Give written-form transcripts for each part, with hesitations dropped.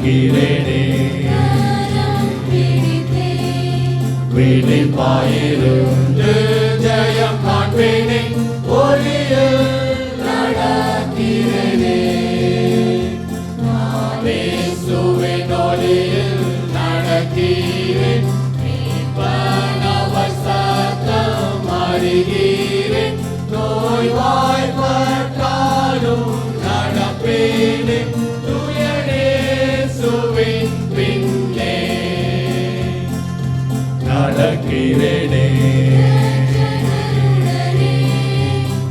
நடக்கிறேனே. விழிப்பாயிருந்து ஜெயம் காண்பேனே. ஒளியில் நடக்கிறேனே. நான் இயேசுவின் ஒளியில் நடக்கிறேன். மீட்பனவர் சத்தம் அறிகிறேன். நோய்வாய்ப்பட்டாலும் நடப்பேனே. தூய இயேசுவின் பின்னே நடக்கிறேனே.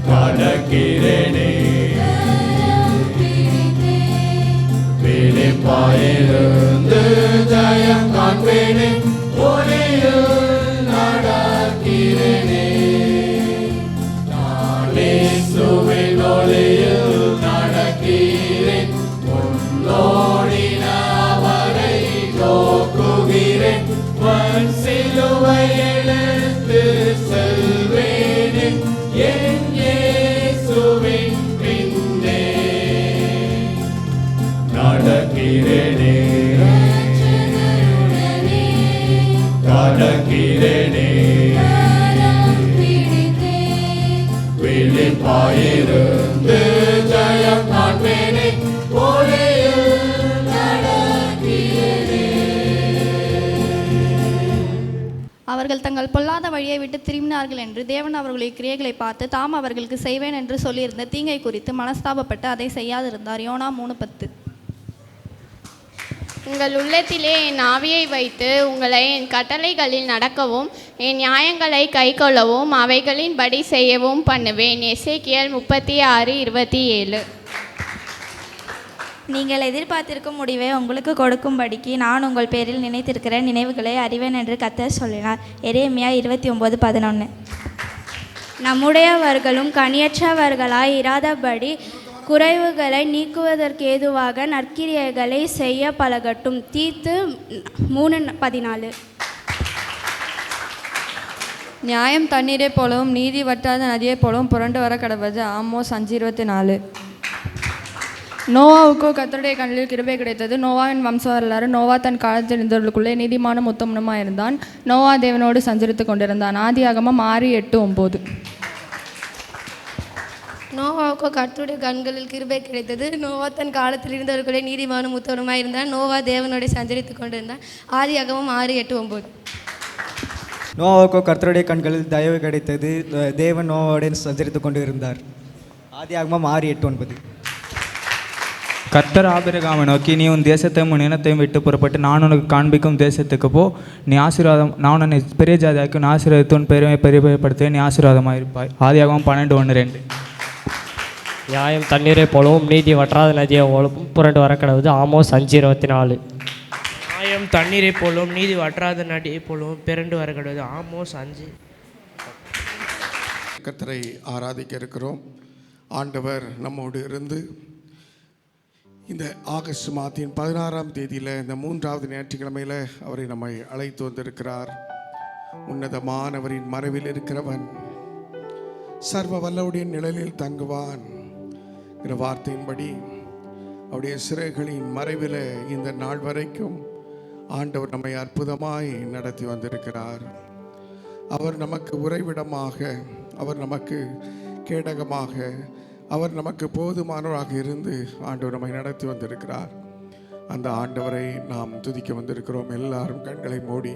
நடக்கிறேனே. விழிப்பாயிருந்து ஜெயம் காண்பேனே. ஒளியில் நடக்கிறேனே. நான் இயேசுவின் ஒளியில் நடக்கிறேன். முன்னோடின அவரை நோக்குகிறேன். வன் சிலுவை எடுத்து செல்வேனே. என் இயேசுவின் பின்னே நடக்கிறேனே. நடக்கிறேனே. விழிப்பாயிருந்து ஜெயம் காண்பேனே. ஒளியில் நடக்கிறேனே. அவர்கள் தங்கள் பொல்லாத வழியை விட்டு திரும்பினார்கள் என்று தேவன் அவர்களுடைய கிரியைகளை பார்த்து தாம் அவர்களுக்கு செய்வேன் என்று சொல்லியிருந்த தீங்கை குறித்து மனஸ்தாபப்பட்டு அதை செய்யாதிருந்தார். யோனா 3:10. உங்கள் உள்ளத்திலே என் ஆவியை வைத்து உங்களை என் கட்டளைகளில் நடக்கவும் என் நியாயங்களை கைக்கொள்ளவும் அவைகளின்படி செய்யவும் பண்ணுவேன். எசேக்கியேல் 36:27. நீங்கள் எதிர்பார்த்திருக்கும் முடிவை உங்களுக்கு கொடுக்கும்படிக்கு நான் உங்கள் பேரில் நினைத்திருக்கிற நினைவுகளை அறிவேன் என்று கர்த்தர் சொல்லினார். எரேமியா 29:11. நம்முடையவர்களும் கனியற்றவர்களாய் இராதபடி குறைவுகளை நீக்குவதற்கு ஏதுவாக நற்கிரியைகளை செய்ய பழகட்டும். தீத்து 3:14. நியாயம் தண்ணீரை போலவும் நீதி வற்றாத நதியை போலவும் புரண்டு வர கடவுது. ஆமோஸ் 5:24. நோவாவுக்கோ கர்த்தருடைய கண்ணில் கிருபை கிடைத்தது. நோவாவின் வம்சம் வரலாறு. நோவா தன் காலத்தில் இருந்தவர்களுக்குள்ளே நீதிமானும் உத்தமனுமாக இருந்தான். நோவா தேவனோடு சஞ்சரித்து கொண்டிருந்தான். ஆதியாகமம் 6:8-9. நோவாவுக்கோ கர்த்தருடைய கண்களில் கிருபை கிடைத்தது. நோவா தன் காலத்தில் இருந்தவர்களுடைய நீதிமானும் உத்தமனுமாக இருந்தான். நோவா தேவனோடு சஞ்சரித்து கொண்டிருந்தான். ஆதியாகமம் 6:8-9. நோவாவுக்கோ கர்த்தருடைய கண்களில் தயவு கிடைத்தது. தேவன் நோவாவுடன் சஞ்சரித்து கொண்டு இருந்தார். ஆதியாகமம் 6:8-9. கர்த்தர் ஆபிரகாமை நோக்கி, நீ உன் தேசத்தையும் உன் இனத்தையும் விட்டு புறப்பட்டு நான் உனக்கு காண்பிக்கும் தேசத்துக்கு போ. நீ ஆசீர்வாதம், நான் உன்னை பெரிய ஜாதியாக்கி உன் ஆசீர்வாதத்தை உன் பெருமை பெருமைப்படுத்துவேன். நீ ஆசீர்வாதமாக இருப்பாய். ஆதியாகமம் 12:1-2. நியாயம் தண்ணீரை போலவும் நீதி வற்றாத நதியை போலவும் புரண்டு வர கடவுது. ஆமோஸ் 5:24. நியாயம் தண்ணீரை போலவும் நீதி வற்றாத நதியை போலவும் பிறண்டு வர கடவுது. ஆமோஸ் 5. கர்த்தரை ஆராதிக்க இருக்கிறோம். ஆண்டவர் நம்மோடு இருந்து இந்த ஆகஸ்ட் மாதத்தின் 16ஆம் தேதியில் இந்த 3வது ஞாயிற்றுக்கிழமையில் அவரை நம்மை அழைத்து வந்திருக்கிறார். உன்னதமானவரின் மறைவில் இருக்கிறவன் சர்வ வல்லவுடைய நிழலில் தங்குவான் என்ற வார்த்தையின்படி அவருடைய சிறைகளின் மறைவில் இந்த நாள் வரைக்கும் ஆண்டவர் நம்மை அற்புதமாய் நடத்தி வந்திருக்கிறார். அவர் நமக்கு உறைவிடமாக, அவர் நமக்கு கேடகமாக, அவர் நமக்கு போதுமானவராக இருந்து ஆண்டவர் நம்மை நடத்தி வந்திருக்கிறார். அந்த ஆண்டவரை நாம் துதிக்க வந்திருக்கிறோம். எல்லாரும் கண்களை மூடி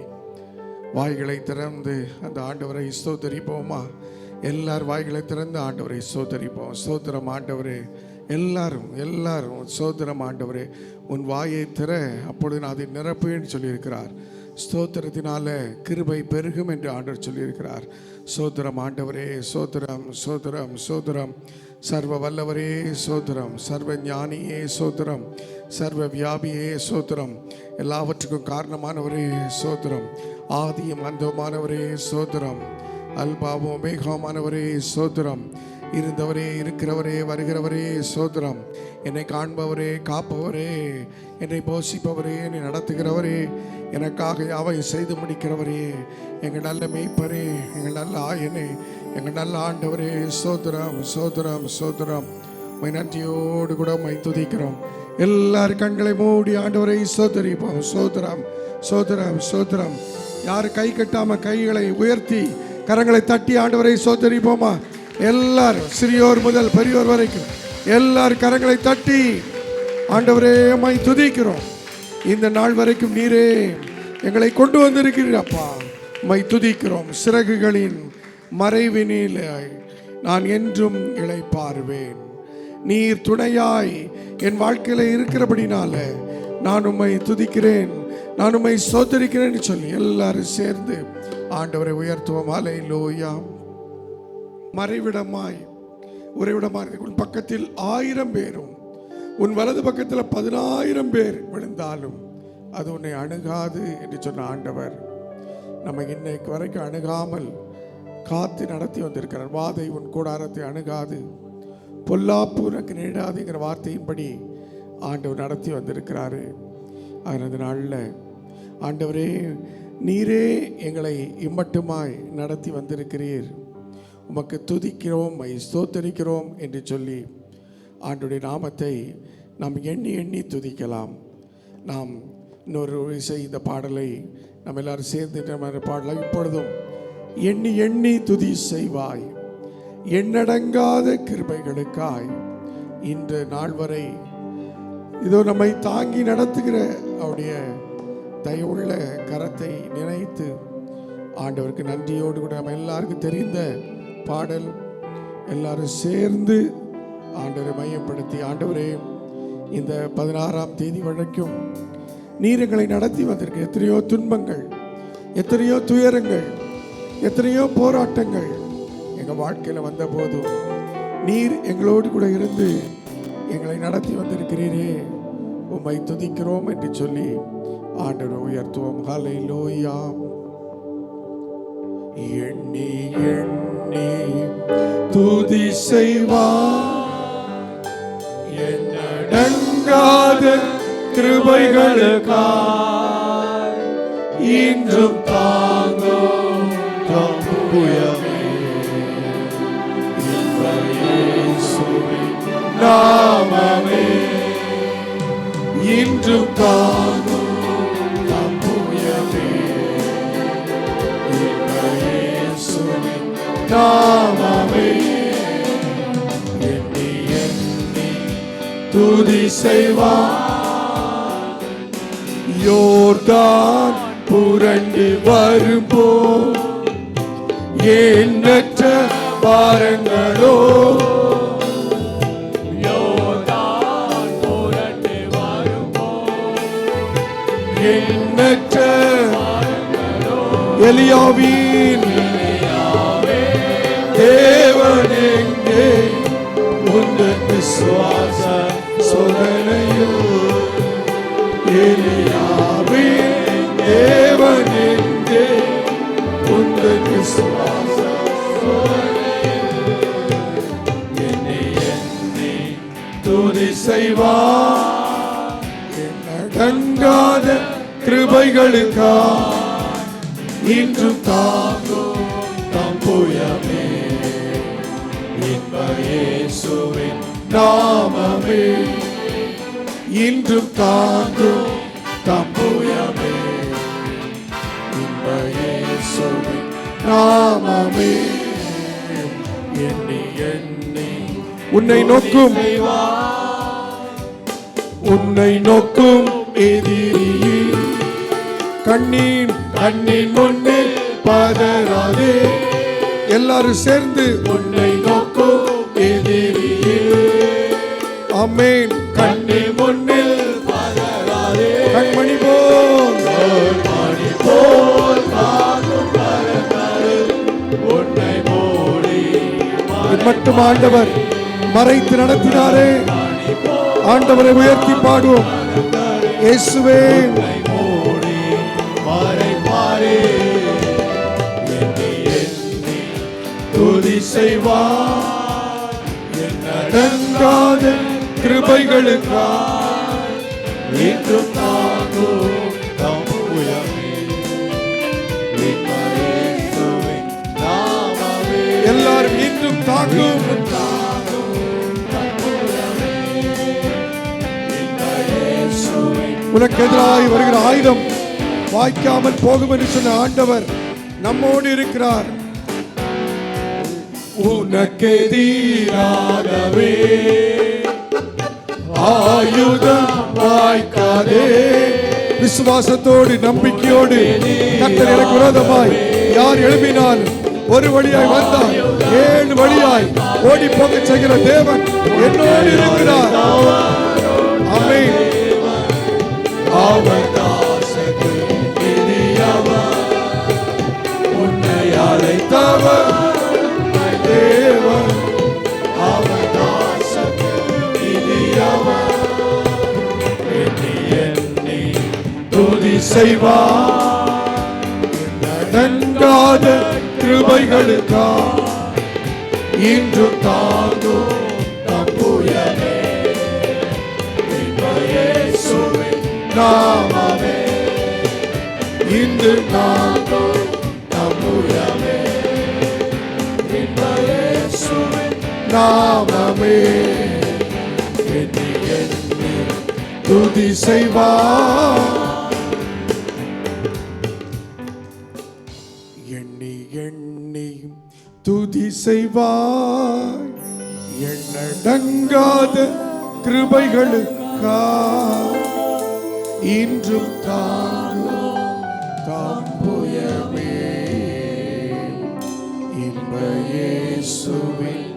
வாய்களை திறந்து அந்த ஆண்டவரை ஸ்தோத்தரிப்போமா? எல்லார் வாய்களை திறந்து ஆண்டவரை ஸ்தோத்தரிப்போம். ஸ்தோத்திரம் ஆண்டவரே. எல்லாரும் ஸ்தோத்திரம் ஆண்டவரே. உன் வாயை திற, அப்பொழுது நான் அதை நிரப்புவேன்னு சொல்லியிருக்கிறார். ஸ்தோத்திரத்தினால கிருபை பெருகும் என்று ஆண்டவர் சொல்லியிருக்கிறார். ஸ்தோத்திரம் ஆண்டவரே. ஸ்தோத்திரம் ஸ்தோத்திரம் ஸ்தோத்திரம். சர்வ வல்லவரே ஸ்தோத்திரம். சர்வ ஞானியே ஸ்தோத்திரம். சர்வ வியாபியே ஸ்தோத்திரம். எல்லாவற்றுக்கும் காரணமானவரே ஸ்தோத்திரம். ஆதியும் அந்தமானவரே ஸ்தோத்திரம். அல்பாவும் மேகமானவரே ஸ்தோத்திரம். இருந்தவரே, இருக்கிறவரே, வருகிறவரே ஸ்தோத்திரம். என்னை காண்பவரே, காப்பவரே, என்னை போஷிப்பவரே, என்னை நடத்துகிறவரே, எனக்காக யாவை செய்து முடிக்கிறவரே, எங்கள் நல்ல மேய்ப்பரே, எங்கள் நல்ல ஆயனே, எங்கள் நல்ல ஆண்டவரே ஸ்தோத்திரம் ஸ்தோத்திரம் ஸ்தோத்திரம். நன்றியோடு கூட மை துதிக்கிறோம். எல்லாரும் கண்களை மூடி ஆண்டவரை சோதரிப்போம். சோதரம் சோதரம் சோதரம். யார் கை கட்டாம கைகளை உயர்த்தி கரங்களை தட்டி ஆண்டவரை சோதரிப்போமா? எல்லாரும் சிறியோர் முதல் பெரியோர் வரைக்கும் எல்லாரும் கரங்களை தட்டி ஆண்டவரே உம்மை துதிக்கிறோம். இந்த நாள் வரைக்கும் நீரே எங்களை கொண்டு வந்திருக்கிறீரப்பா. உம்மை துதிக்கிறோம். சிறகுகளின் மறைவினில் நான் என்றும் இளைப்பாறுவேன். நீர் துணையாய் என் வாழ்க்கையில் இருக்கிறபடினால நான் உம்மை துதிக்கிறேன், நான் உம்மை சோதரிக்கிறேன்னு சொல்லி எல்லாரும் சேர்ந்து ஆண்டவரை உயர்த்துவோம். அல்லேலூயா. மறைவிடமாய் உறைவிடமாய் உன் பக்கத்தில் 1000 பேரும் உன் வலது பக்கத்தில் 10,000 பேர் விழுந்தாலும் அது உன்னை அணுகாது என்று சொன்ன ஆண்டவர் நம்ம இன்னைக்கு வரைக்கும் அணுகாமல் காத்து நடத்தி வந்திருக்கிறார். வாதை உன் கூடாரத்தை அணுகாது, பொல்லாப்பு உனக்கு நேடாதுங்கிற வார்த்தையின்படி ஆண்டவர் நடத்தி வந்திருக்கிறாரு. அதனது நாளில் ஆண்டவரே நீரே எங்களை இம்மட்டுமாய் நடத்தி வந்திருக்கிறீர், உமக்கு துதிக்கிறோம், ஸ்தோத்தரிக்கிறோம் என்று சொல்லி ஆண்டவருடைய நாமத்தை நாம் எண்ணி எண்ணி துதிக்கலாம். நாம் இன்னொரு இசை இந்த பாடலை நம்ம எல்லாரும் சேர்ந்து பாடலாம். இப்பொழுதும் எண்ணி எண்ணி துதி செய்வாய், எண்ணடங்காத கிருபைகளுக்காய் இன்று நாள் வரை இதோ நம்மை தாங்கி நடத்துகிற அவருடைய தயவுள்ள கரத்தை நினைத்து ஆண்டவருக்கு நன்றியோடு கூட நம்ம எல்லாருக்கும் தெரிந்த பாடல் எல்லாரும் சேர்ந்து ஆண்டவரை மையப்படுத்தி, ஆண்டவரே இந்த 16ஆம் தேதி வரைக்கும் நீர் எங்களை நடத்தி வந்திருக்க எத்தனையோ துன்பங்கள், எத்தனையோ துயரங்கள், எத்தனையோ போராட்டங்கள் எங்கள் வாழ்க்கையில் வந்த போதும் நீர் எங்களோடு கூட இருந்து எங்களை நடத்தி வந்திருக்கிறீரே, உம்மை துதிக்கிறோம் என்று சொல்லி ஆண்டவரை உயர்த்துவோம். ஹல்லேலூயா. எண்ணி எண்ணி துதி செய்வார், எண்ணடங்காத கிருபைகளுக்காய் இன்றும் தாங்கும் தம்புயமே இயேசுவின் நாமமே இன்றும் தாங்கும் தம்புயமே இயேசுவின் நாமமே எண்ணி எண்ணி துதி செய்வார். யோர்தான் புரண்டு வரும்போ எண்ணற்ற பாரங்களோ, யோர்தான் புரண்டு வரும்போ எண்ணற்ற எலியாவின் தேவன் எங்கே உந்தன் விசுவாச சோதனையில், எலியாவின் தேவன் எங்கே உந்தன் விசுவாச சோதனையில், என்னை எண்ணி துதி செய்வார், எண்ணடங்காத கிருபைகளுக்காய் இன்றும் தாங்கும் தம்புயமே இன்ப இயேசுவின் நாமமே இன்றும் தாங்கும் தம்புயமே இன்ப இயேசுவின் நாமமே எண்ணி எண்ணி உன்னை நோக்கும் எதிரி கண்ணின் முன்னே பதறாதே. எல்லாரும் சேர்ந்து உன்னை நோக்கும் எதிரி ஆமென். கண்ணின் முன்னில் பதறாதே. கண்மணி போல் உன்னை மூடி மட்டும் ஆண்டவர் மறைத்து நடத்தினாரே. ஆண்டவரை உயர்த்தி பாடுவோம். இயேசுவே துதி செய்வார், எண்ணடங்காத கிருபைகளுக்காய் இன்றும் தாங்கும் தம்புயமே இன்ப இயேசுவின் நாமமே. எல்லாரும் இன்றும் தாங்கும் தம்புயமே இன்ப உனக்கு எதிராய் வருகிற ஆயுதம் வாய்க்காமல் போகும் என்று சொன்ன ஆண்டவர் நம்மோடு இருக்கிறார். உனக்கு எதிராகவே ஆயுதம் வாய்க்காதே. விசுவாசத்தோடு நம்பிக்கையோடு கர்த்தர் எனக்கு விரோதமாய் யார் எழுப்பினாலும் ஒரு வழியாய் வந்தால் 7 வழியாய் ஓடி போக செய்கிற தேவன் என்னோடு இருக்கிறார். ஆமென். அவர் தாசக்கு இனியவர், உன்னை அழைத்தவர் தேவன். அவர் தாசக்கு இனியவர், எண்ணி எண்ணி துதி செய்வார். அடங்காத கிருபைகளுக்கா இன்று தாங்கும் தம்புயமே இயேசுவின் நாமமே, இன்று தாங்கும் தம்புயமே இயேசுவின் நாமமே எண்ணி எண்ணி துதி செய்வார். எண்ணி எண்ணி துதி செய்வாய். எண்ணடங்காத கிருபைகளுக்கா இன்றும் தாங்கும் தாம்புயமே இன்ப இயேசுவின்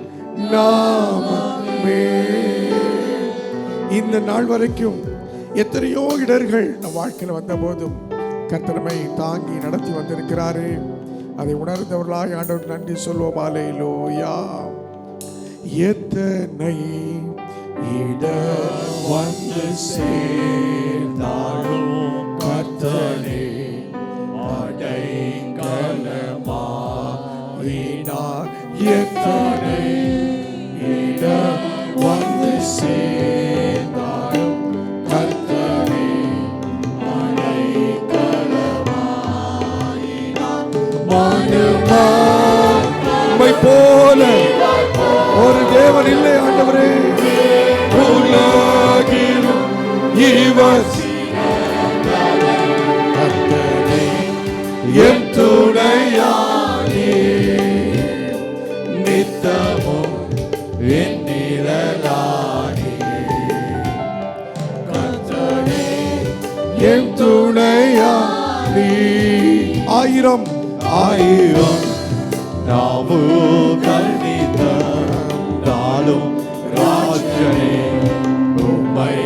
நாமமே. இந்த நாள் வரைக்கும் எத்தனையோ இடர்கள் நம் வாழ்க்கையில் வந்த போதும் கர்த்தரை தாங்கி நடத்தி வந்திருக்கிறாரே. அதை உணர்ந்தவர்களாய் ஆண்டவர் நன்றி சொல்வோம். அல்லேலூயா. எத்தனை இடம் வந்து சேர்ந்தாலும் கர்த்தரே அடைக்கலமாயினார். எத்தனை இடம் வந்து சேர்ந்தாலும் கர்த்தரே அடைக்கலமாயினார். உம்மை போல ஒரு தேவன் இல்லை ஆண்டவரே. உலகிலும் இவர் கர்த்தரே என் துணையானே, நித்தமும் என் நிழலானே. கர்த்தரே என் துணையானே. ஆயிரம் நாவு கல்வித்தாலும் ராஜனே உம்மை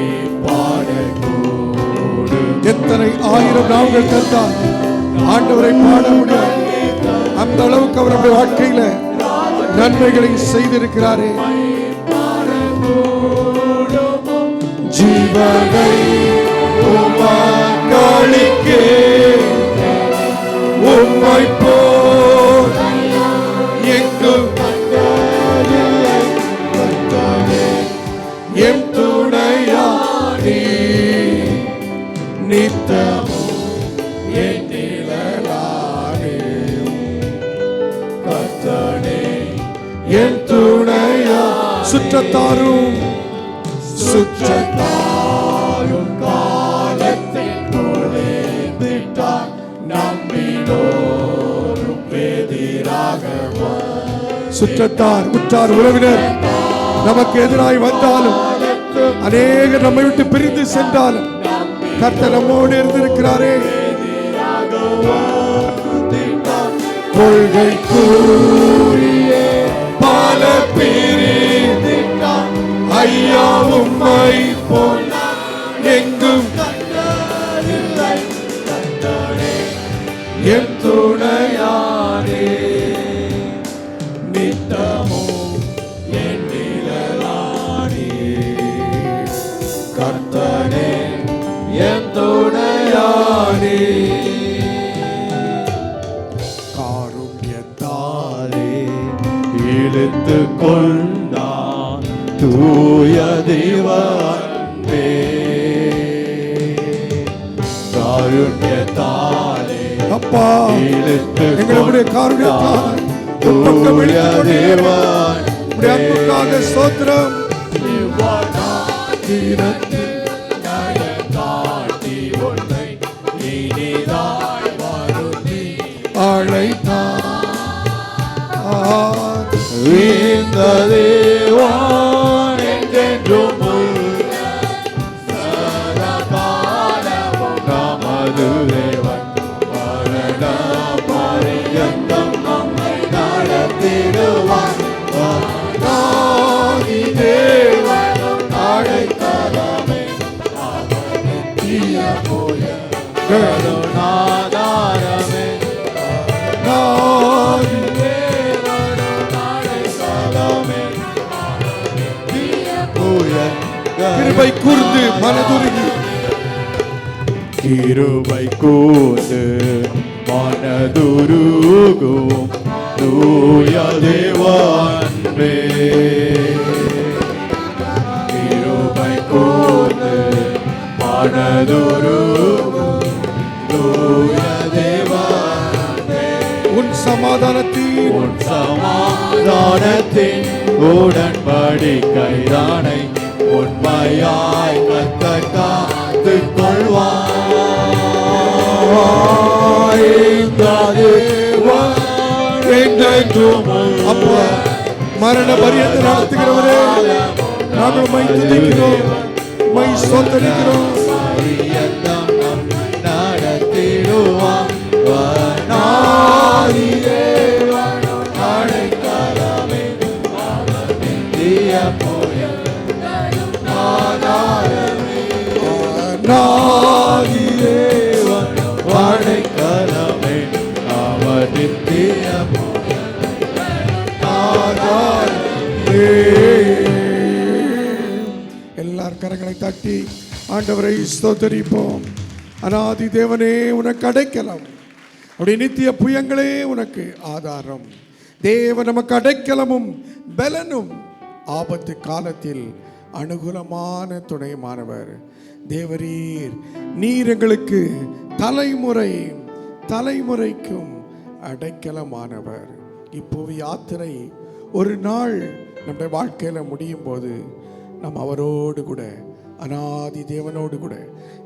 பாடக்கூடு. எத்தனை ஆயிரம் நாவுகள் தந்தால் ஆண்டவரை பாட முடியாது. அந்த அளவுக்கு அவருடைய வாழ்க்கையில நன்மைகளை செய்திருக்கிறாரே. ஜீவனை உமக்களிக்கே உம்மை போல் எங்கும் கண்டதில்லை. கர்த்தரே என் துணையானே, நித்தமும் என் நிழலானே. கர்த்தரே என் துணையா. சுற்றத்தாரும் சுற்றத்தாரும் காலத்தின் நுழைந்திட்டார், நம்பினோரும் எதிராக சுற்றத்தார் உற்றார் உறவினர் நமக்கு எதிராய் வந்தாலும் அநேகர் நம்மை விட்டு பிரிந்து சென்றாலும் கர்த்தர் நம்மோடு இருந்திருக்கிறாரே. கொள்கை கூறிய பல பிரிந்திட்டார், ஐயா உம்மை போல் எங்கும் கண்டதில்லை. கர்த்தரே என் துணையானே, நித்தமும் என் நிழலானே. கர்த்தரே என் துணையானே, காருண்யத்தாலே இழுத்து கொண்டான் தூய தேவ அன்பே. காருண்யத்தாலே அப்பா இழுத்து எங்களுடைய காருண்யத்தால் உட்பக்கம் இழுத்துக் கொண்டீர். உம்முடைய அன்புக்காக ஸ்தோத்திரம். காட்டி நமது தேவன் மரண பரியந்தம் நம்மை நடத்திடுவார். அநாதி தேவனும் அடைக்கலமே, அவர் நித்திய புயங்களும் ஆதாரமே. அநாதி தேவனும் அடைக்கலமே, நித்திய புயங்களும் கிருபை கூர்ந்து மனதுருகி கிருபை கூர்ந்து மனதுருகும் தூய தேவ அன்பே. கிருபை கூர்ந்து மனதுருகும் தூய தேவ அன்பே. உன் சமாதானத்தின் உடன்படிக்கை தானை உண்மையாய் கர்த்தர் காத்துக் கொள்வார். இந்த தேவன் என்றென்றும் அப்பா மரண பரியந்த நடத்துகிறவரே, நாங்கள் உம்மை துதிக்கிறோம், உம்மை ஸ்தோத்திரிக்கிறோம். பரியந்தம் நம் நடத்திடுவார். அநாதி தேவனும் அடைக்கலமே, அவர் நித்திய புயங்களும் ஆதாரமே. அநாதி தேவனும் அடைக்கலமே, அவர் நித்திய புயங்களும் ஆதாரமே. எல்லார் கரங்களை தட்டி ஆண்டவரை ஸ்தோத்தரிப்போம். அநாதி தேவனே உனக்கு அடைக்கலம், அப்படி நித்திய புயங்களே உனக்கு ஆதாரம். தேவன் நமக்கு அடைக்கலமும் பலனும் ஆபத்து காலத்தில் அனுகூலமான துணைமானவர். தேவரீர் நீர் எங்களுக்கு தலைமுறைக்கும் அடைக்கலமானவர். இப்போ யாத்திரை ஒரு நாள் நம்முடைய வாழ்க்கையில் முடியும் போது நாம் அவரோடு கூட அநாதி தேவனோடு கூட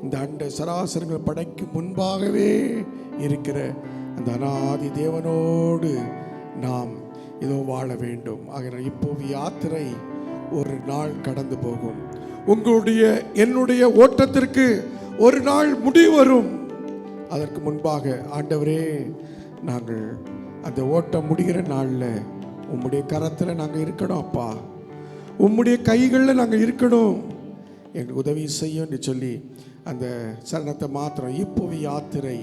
இந்த அண்ட சராசரங்கள் படைக்கும் முன்பாகவே இருக்கிற அந்த அநாதி தேவனோடு நாம் இதோ வாழ வேண்டும். ஆகினால் இப்போ யாத்திரை ஒரு நாள் கடந்து போகும். உங்களுடைய என்னுடைய ஓட்டத்திற்கு ஒரு நாள் முடிவு வரும். அதற்கு முன்பாக ஆண்டவரே, நாங்கள் அந்த ஓட்டம் முடிகிற நாளில் உம்முடைய கரத்தில் நாங்கள் இருக்கணும் அப்பா, உம்முடைய கைகளில் நாங்கள் இருக்கணும், எங்களுக்கு உதவி செய்யும் என்று சொல்லி அந்த சரணத்தை மாத்திரம். இப்போ யாத்திரை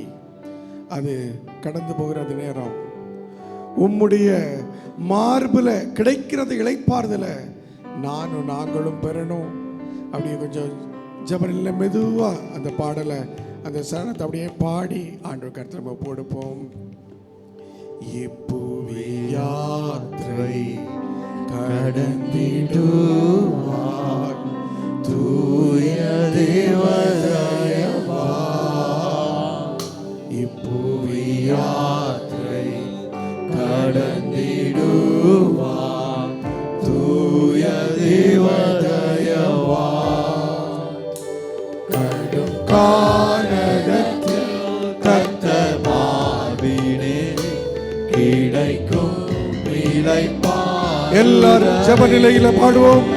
அது கடந்து போகிற அந்த நேரம் உம்முடைய மார்பில் கிடைக்கிறது இளைப்பாறுதலை நாங்களும் பெறணும். அப்படியே கொஞ்சம் ஜபரில் மெதுவாக அந்த பாடலை அந்த சரணத்தை அப்படியே பாடி ஆண்டவர் கருத்தில் நம்ம போடுப்போம். இப்புவி யாத்திரை கடந்திடுவார் தூய தேவதயவா. இப்புவி யாத்திரை கடந்திடுவார் தூய தேவதயவா. கடும் கானகத்தில் கர்த்தர் மார்பினே கிடைக்கும் இளைப்பா. எல்லாரும் ஜெப நிலையில பாடுவோம்.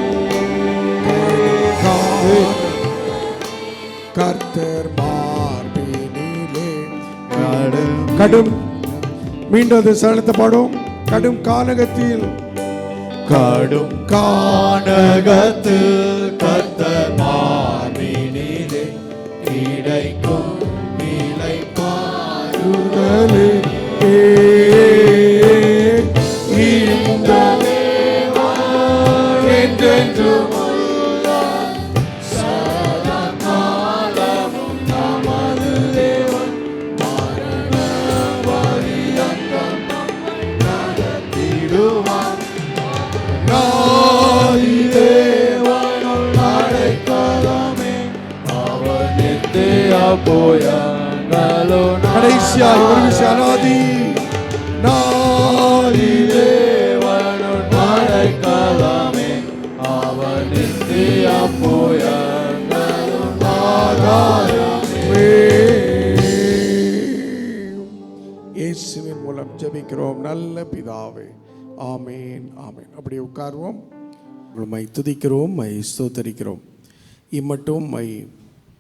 கர்த்தர் மார்பினிலே கடும் மீண்டும் அந்த சரணத்தை பாடுவோம். கடும் கானகத்தில் கர்த்தர் மார்பினிலே கிடைக்கும் இளைப்பாறுதலே. இந்த தேவன் என்றென்றும் சதா காலமும் நமது தேவன். மரண பரியந்தம் நம்மை நடத்திடுவார். அநாதி தேவனும் அடைக்கலமே, அவர் நித்திய புயங்களும். கடைசியாய் ஒரு விஷயம், அநாதி தேவனும் அடைக்கலமே, அவர் நித்திய புயங்களும் ஆதாரமே. இயேசுவின் மூலம் ஜெபிக்கிறோம் நல்ல பிதாவே, ஆமேன் ஆமேன். அப்படியே உட்காருவோம். உம்மை துதிக்கிறோம், மை ஸ்தோத்தரிக்கிறோம். இம்மட்டும் மை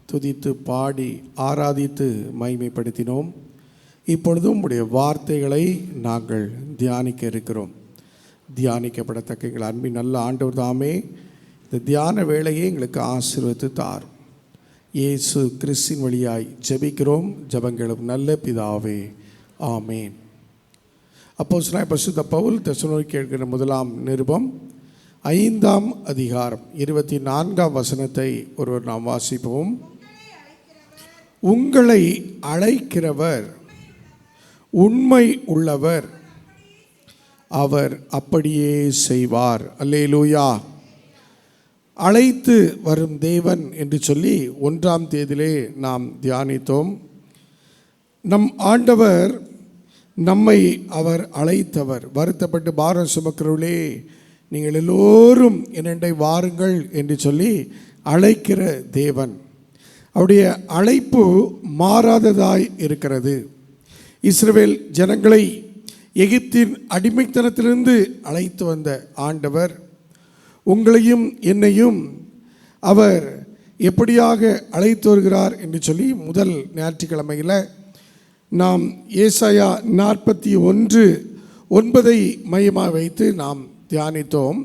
துதித்து பாடி ஆராதித்து மகிமைப்படுத்தினோம். இப்பொழுதும் உடைய வார்த்தைகளை நாங்கள் தியானிக்க இருக்கிறோம். தியானிக்கப்படத்தக்க எங்கள் அன்பின் நல்ல ஆண்டவர் தாமே இந்த தியான வேளையை எங்களுக்கு ஆசீர்வதித்து தாரும். இயேசு கிறிஸ்தின் வழியாய் ஜெபிக்கிறோம் ஜெபங்களும் நல்ல பிதாவே, ஆமேன். அப்போஸ்தலனாகிய பரிசுத்த பவுல் தெசலோனிக்கேயருக்கு எழுதின முதலாம் நிருபம் 5ஆம் அதிகாரம் 24ஆம் வசனத்தை ஒருவர் நாம் வாசிப்போம். உங்களை அழைக்கிறவர் உண்மை உள்ளவர், அவர் அப்படியே செய்வார். அல்லேலூயா. அழைத்து வரும் தேவன் என்று சொல்லி 1ஆம் தேதியிலே நாம் தியானித்தோம். நம் ஆண்டவர் நம்மை அவர் அழைத்தவர். வருத்தப்பட்டு பாரம் சுமக்கிறவர்களே நீங்கள் எல்லோரும் என்னண்டை வாருங்கள் என்று சொல்லி அழைக்கிற தேவன். அவருடைய அழைப்பு மாறாததாய் இருக்கிறது. இஸ்ரவேல் ஜனங்களை எகிப்தின் அடிமைத்தனத்திலிருந்து அழைத்து வந்த ஆண்டவர் உங்களையும் என்னையும் அவர் எப்படியாக அழைத்து வருகிறார் என்று சொல்லி முதல் ஞாயிற்றுக்கிழமையில் நாம் ஏசாயா 41:9 மையமாக வைத்து நாம் தியானித்தோம்.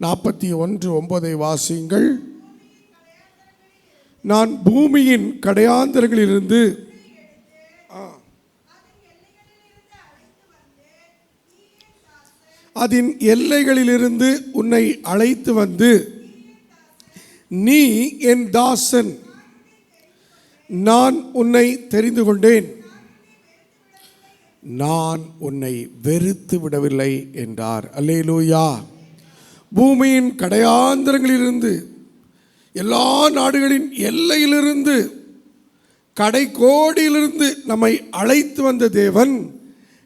41:9 வாசியுங்கள். நான் பூமியின் கடையாந்தரங்களிலிருந்து அதன் எல்லைகளிலிருந்து உன்னை அழைத்து வந்து நீ என் தாசன், நான் உன்னை தெரிந்து கொண்டேன், நான் உன்னை வெறுத்து விடவில்லை என்றார். அல்லேலூயா. பூமியின் கடையாந்தரங்களிலிருந்து, எல்லா நாடுகளின் எல்லையிலிருந்து, கடைக்கோடியிலிருந்து நம்மை அழைத்து வந்த தேவன்,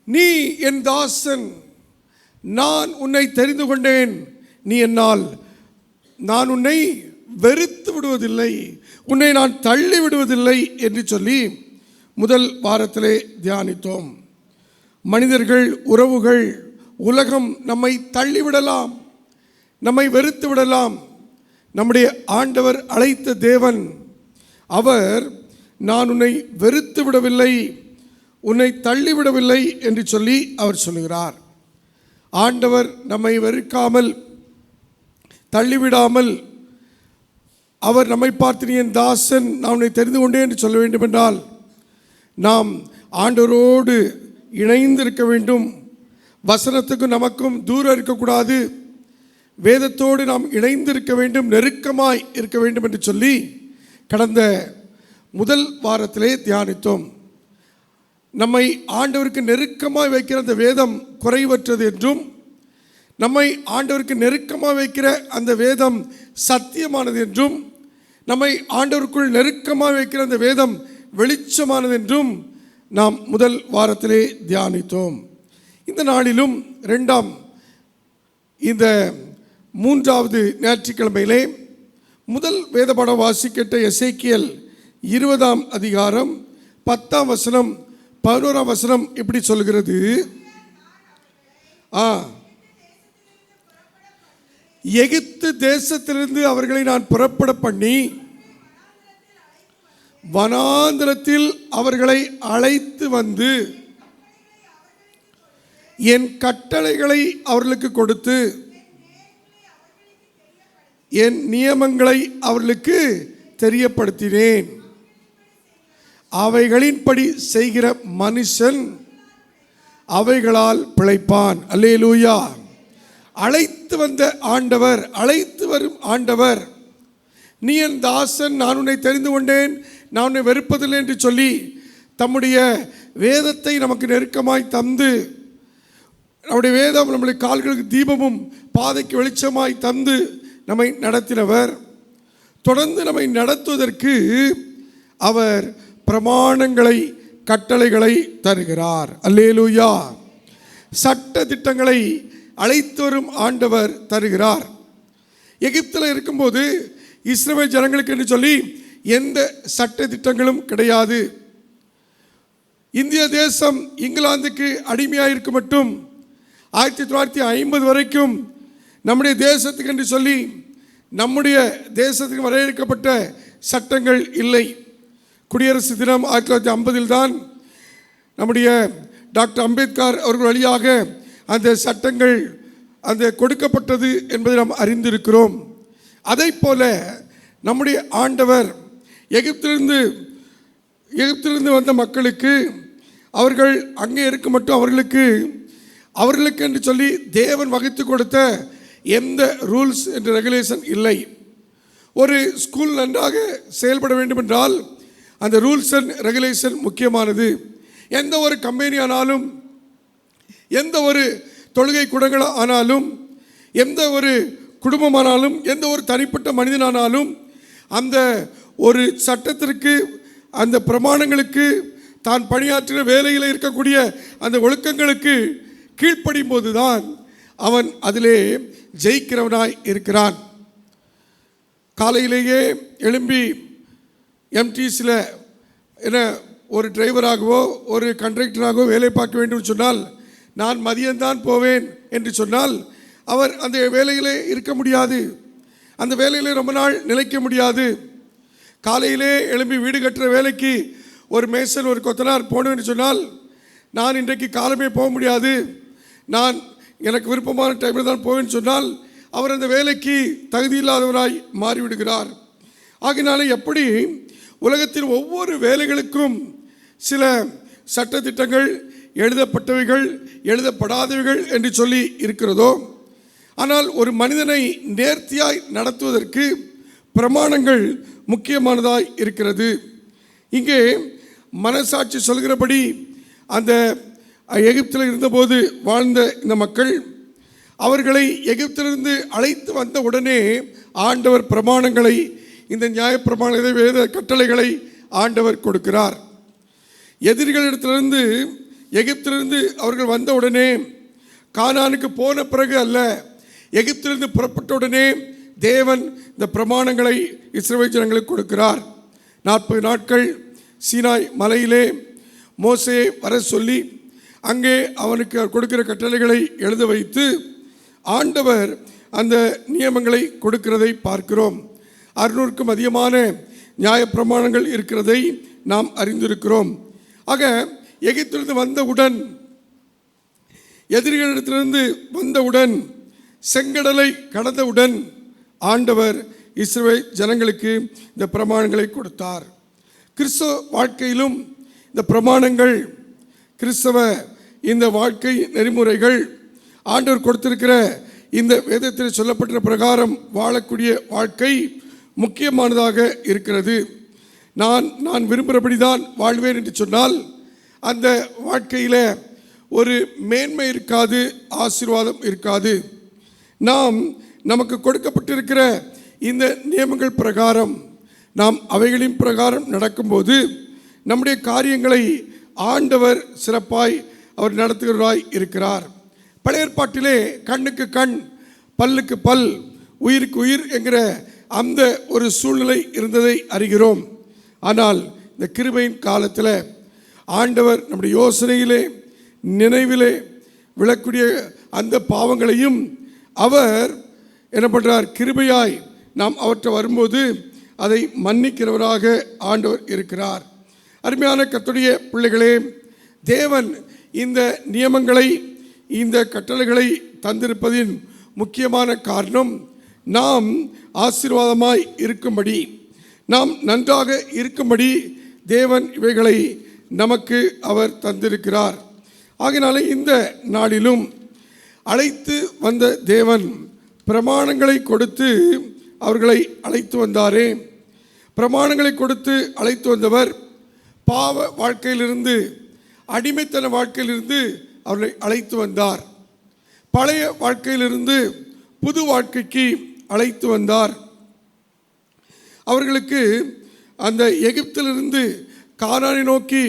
நீ என் தாசன், நான் உன்னை தெரிந்து கொண்டேன், நீ என்னால், நான் உன்னை வெறுத்து விடுவதில்லை, உன்னை நான் தள்ளி விடுவதில்லை என்று சொல்லி முதல் வாரத்திலே தியானித்தோம். மனிதர்கள், உறவுகள், உலகம் நம்மை தள்ளிவிடலாம், நம்மை வெறுத்து விடலாம். நம்முடைய ஆண்டவர் அழைத்த தேவன் அவர் நான் உன்னை வெறுத்து விடவில்லை, உன்னை தள்ளிவிடவில்லை என்று சொல்லி அவர் சொல்லுகிறார். ஆண்டவர் நம்மை வெறுக்காமல் தள்ளிவிடாமல் அவர் நம்மை பார்த்து நீ என் தாசன், நான் உன்னை தெரிந்து கொண்டேன் என்று சொல்ல வேண்டும் என்றால் நாம் ஆண்டவரோடு இணைந்திருக்க வேண்டும். வசனத்துக்கும் நமக்கும் தூரம் இருக்கக்கூடாது. வேதத்தோடு நாம் இணைந்திருக்க வேண்டும், நெருக்கமாய் இருக்க வேண்டும் என்று சொல்லி கடந்த முதல் வாரத்திலே தியானித்தோம். நம்மை ஆண்டவருக்கு நெருக்கமாய் வைக்கிற அந்த வேதம் குறைவற்றது என்றும், நம்மை ஆண்டவருக்கு நெருக்கமாக வைக்கிற அந்த வேதம் சத்தியமானது என்றும், நம்மை ஆண்டவருக்குள் நெருக்கமாக வைக்கிற அந்த வேதம் வெளிச்சமானது என்றும் நாம் முதல் வாரத்திலே தியானித்தோம். இந்த நாளிலும் இந்த 3வது ஞாயிற்றுக்கிழமையிலே முதல் வேத பாடம் வாசிக்கிட்ட எசேக்கியேல் 20ஆம் அதிகாரம் 10ஆம் வசனம் 11ஆம் வசனம் இப்படி சொல்கிறது. எகிப்து தேசத்திலிருந்து அவர்களை நான் புறப்பட பண்ணி வனாந்திரத்தில் அவர்களை அழைத்து வந்து என் கட்டளைகளை அவர்களுக்கு கொடுத்து என் நியமங்களை அவர்களுக்கு தெரியப்படுத்தினேன். அவைகளின்படி செய்கிற மனுஷன் அவைகளால் பிழைப்பான். அல்லேலூயா. அழைத்து வந்த ஆண்டவர், அழைத்து வரும் ஆண்டவர், நீ என் தாசன், நான் உன்னை தெரிந்து கொண்டேன், நான் உன்னை வெறுப்பதில்லை என்று சொல்லி தம்முடைய வேதத்தை நமக்கு நெருக்கமாய் தந்து, நம்முடைய வேதம் நம்முடைய கால்களுக்கு தீபமும் பாதைக்கு வெளிச்சமாய் தந்து நம்மை நடத்தினவர். தொடர்ந்து நம்மை நடத்துவதற்கு அவர் பிரமாணங்களை, கட்டளைகளை தருகிறார். அல்லேலூயா. சட்ட திட்டங்களை அழைத்து வரும் ஆண்டவர் தருகிறார். எகிப்தில் இருக்கும்போது இஸ்ரவேல் ஜனங்களுக்கு என்று சொல்லி எந்த சட்ட திட்டங்களும் கிடையாது. இந்திய தேசம் இங்கிலாந்துக்கு அடிமையாக இருக்க மட்டும் 1950 வரைக்கும் நம்முடைய தேசத்துக்கு என்று சொல்லி நம்முடைய தேசத்துக்கு வரையறுக்கப்பட்ட சட்டங்கள் இல்லை. குடியரசு தினம் 1950 தான் நம்முடைய டாக்டர் அம்பேத்கர் அவர்கள் வழியாக அந்த சட்டங்கள் அந்த கொடுக்கப்பட்டது என்பதை நாம் அறிந்திருக்கிறோம். அதை போல நம்முடைய ஆண்டவர் எகிப்திலிருந்து வந்த மக்களுக்கு அவர்கள் அங்கே இருக்க மட்டும் அவர்களுக்கு என்று சொல்லி தேவன் வகுத்து கொடுத்த எந்த ரூல்ஸ் என்ற ரெகுலேஷன் இல்லை. ஒரு ஸ்கூல் நன்றாக செயல்பட வேண்டும் என்றால் அந்த ரூல்ஸ் அண்ட் ரெகுலேஷன் முக்கியமானது. எந்த ஒரு கம்பெனி ஆனாலும், எந்த ஒரு தொழுகை கூடங்கள் ஆனாலும், எந்த ஒரு குடும்பமானாலும், எந்த ஒரு தனிப்பட்ட மனிதனானாலும் அந்த ஒரு சட்டத்திற்கு, அந்த பிரமாணங்களுக்கு, தான் பணியாற்றுகிற வேலையில் இருக்கக்கூடிய அந்த ஒழுக்கங்களுக்கு கீழ்ப்படியும் போது தான் அவன் அதிலே ஜெயிக்கிறவனாய் இருக்கிறான். காலையிலேயே எழும்பி எம்டிசியில் என்ன ஒரு டிரைவராகவோ ஒரு கண்டக்டராகவோ வேலை பார்க்க வேண்டும் சொன்னால், நான் மதியம்தான் போவேன் என்று சொன்னால் அவர் அந்த வேலையிலே இருக்க முடியாது, அந்த வேலையிலே ரொம்ப நாள் நிலைக்க முடியாது. காலையிலே எழும்பி வீடு கட்டுற வேலைக்கு ஒரு மேசன் ஒரு கொத்தனார் போகணும் என்று சொன்னால், நான் இன்றைக்கு காலமே போக முடியாது, நான் எனக்கு விருப்பமான டைமில் தான் போவேன்னு சொன்னால் அவர் அந்த வேலைக்கு தகுதியில்லாதவராய் மாறிவிடுகிறார். ஆகினாலே எப்படி உலகத்தின் ஒவ்வொரு வேலைகளுக்கும் சில சட்டத்திட்டங்கள், எழுதப்பட்டவைகள், எழுதப்படாதவைகள் என்று சொல்லி இருக்கிறதோ, ஆனால் ஒரு மனிதனை நேர்த்தியாய் நடத்துவதற்கு பிரமாணங்கள் முக்கியமானதாய் இருக்கிறது. இங்கே மனசாட்சி சொல்கிறபடி அந்த எகிப்தில் இருந்தபோது வாழ்ந்த இந்த மக்கள், அவர்களை எகிப்திலிருந்து அழைத்து வந்த உடனே ஆண்டவர் பிரமாணங்களை, இந்த நியாயப்பிரமாண வேத கட்டளைகளை ஆண்டவர் கொடுக்கிறார். எதிரிகளிடத்திலிருந்து எகிப்திலிருந்து அவர்கள் வந்த உடனே, கானானுக்கு போன பிறகு அல்ல, எகிப்திலிருந்து புறப்பட்ட உடனே தேவன் இந்த பிரமாணங்களை இஸ்ரவேல் ஜனங்களுக்கு கொடுக்கிறார். 40 நாட்கள் சீனாய் மலையிலே மோசேயை வர சொல்லி அங்கே அவனுக்கு கொடுக்கிற கட்டளைகளை எழுத வைத்து ஆண்டவர் அந்த நியமங்களை கொடுக்கிறதை பார்க்கிறோம். 600க்கும் அதிகமான நியாயப்பிரமாணங்கள் இருக்கிறதை நாம் அறிந்திருக்கிறோம். ஆக எகிப்திலிருந்து வந்தவுடன், எதிரிகளிடத்திலிருந்து வந்தவுடன், செங்கடலை கடந்தவுடன் ஆண்டவர் இஸ்ரவேல் ஜனங்களுக்கு இந்த பிரமாணங்களை கொடுத்தார். கிறிஸ்தவ வாழ்க்கையிலும் இந்த பிரமாணங்கள், கிறிஸ்தவ இந்த வாழ்க்கை நெறிமுறைகள், ஆண்டவர் கொடுத்திருக்கிற இந்த வேதத்தில் சொல்லப்பட்ட பிரகாரம் வாழக்கூடிய வாழ்க்கை முக்கியமானதாக இருக்கிறது. நான் விரும்புகிறபடி தான் வாழ்வேன் என்று சொன்னால் அந்த வாழ்க்கையில் ஒரு மேன்மை இருக்காது, ஆசீர்வாதம் இருக்காது. நமக்கு கொடுக்கப்பட்டிருக்கிற இந்த நியமங்கள் பிரகாரம் நாம் அவைகளின் பிரகாரம் நடக்கும்போது நம்முடைய காரியங்களை ஆண்டவர் சிறப்பாய் அவர் நடத்துகிறவராய் இருக்கிறார். பழைய ஏற்பாட்டிலே கண்ணுக்கு கண், பல்லுக்கு பல், உயிருக்கு உயிர் என்கிற அந்த ஒரு சூழ்நிலை இருந்ததை அறிகிறோம். ஆனால் இந்த கிருபையின் காலத்தில் ஆண்டவர் நம்முடைய யோசனையிலே, நினைவிலே விழக்கூடிய அந்த பாவங்களையும் அவர் என்ன பண்ணுறார், கிருபையாய் நாம் அவற்றை வரும்போது அதை மன்னிக்கிறவராக ஆண்டவர் இருக்கிறார். அருமையான கர்த்தருடைய பிள்ளைகளே, தேவன் இந்த நியமங்களை, இந்த கட்டளைகளை தந்திருப்பதின் முக்கியமான காரணம் நாம் ஆசீர்வாதமாய் இருக்கும்படி, நாம் நன்றாக இருக்கும்படி தேவன் இவைகளை நமக்கு அவர் தந்திருக்கிறார். ஆகையினாலே இந்த நாளிலும் அழைத்து வந்த தேவன் பிரமாணங்களை கொடுத்து அவர்களை அழைத்து வந்தாரே. பிரமாணங்களை கொடுத்து அழைத்து வந்தவர் பாவ வாழ்க்கையிலிருந்து, அடிமைத்தன வாழ்க்கையிலிருந்து அவர்களை அழைத்து வந்தார். பழைய வாழ்க்கையிலிருந்து புது வாழ்க்கைக்கு அழைத்து வந்தார். அவர்களுக்கு அந்த எகிப்திலிருந்து கானானை நோக்கி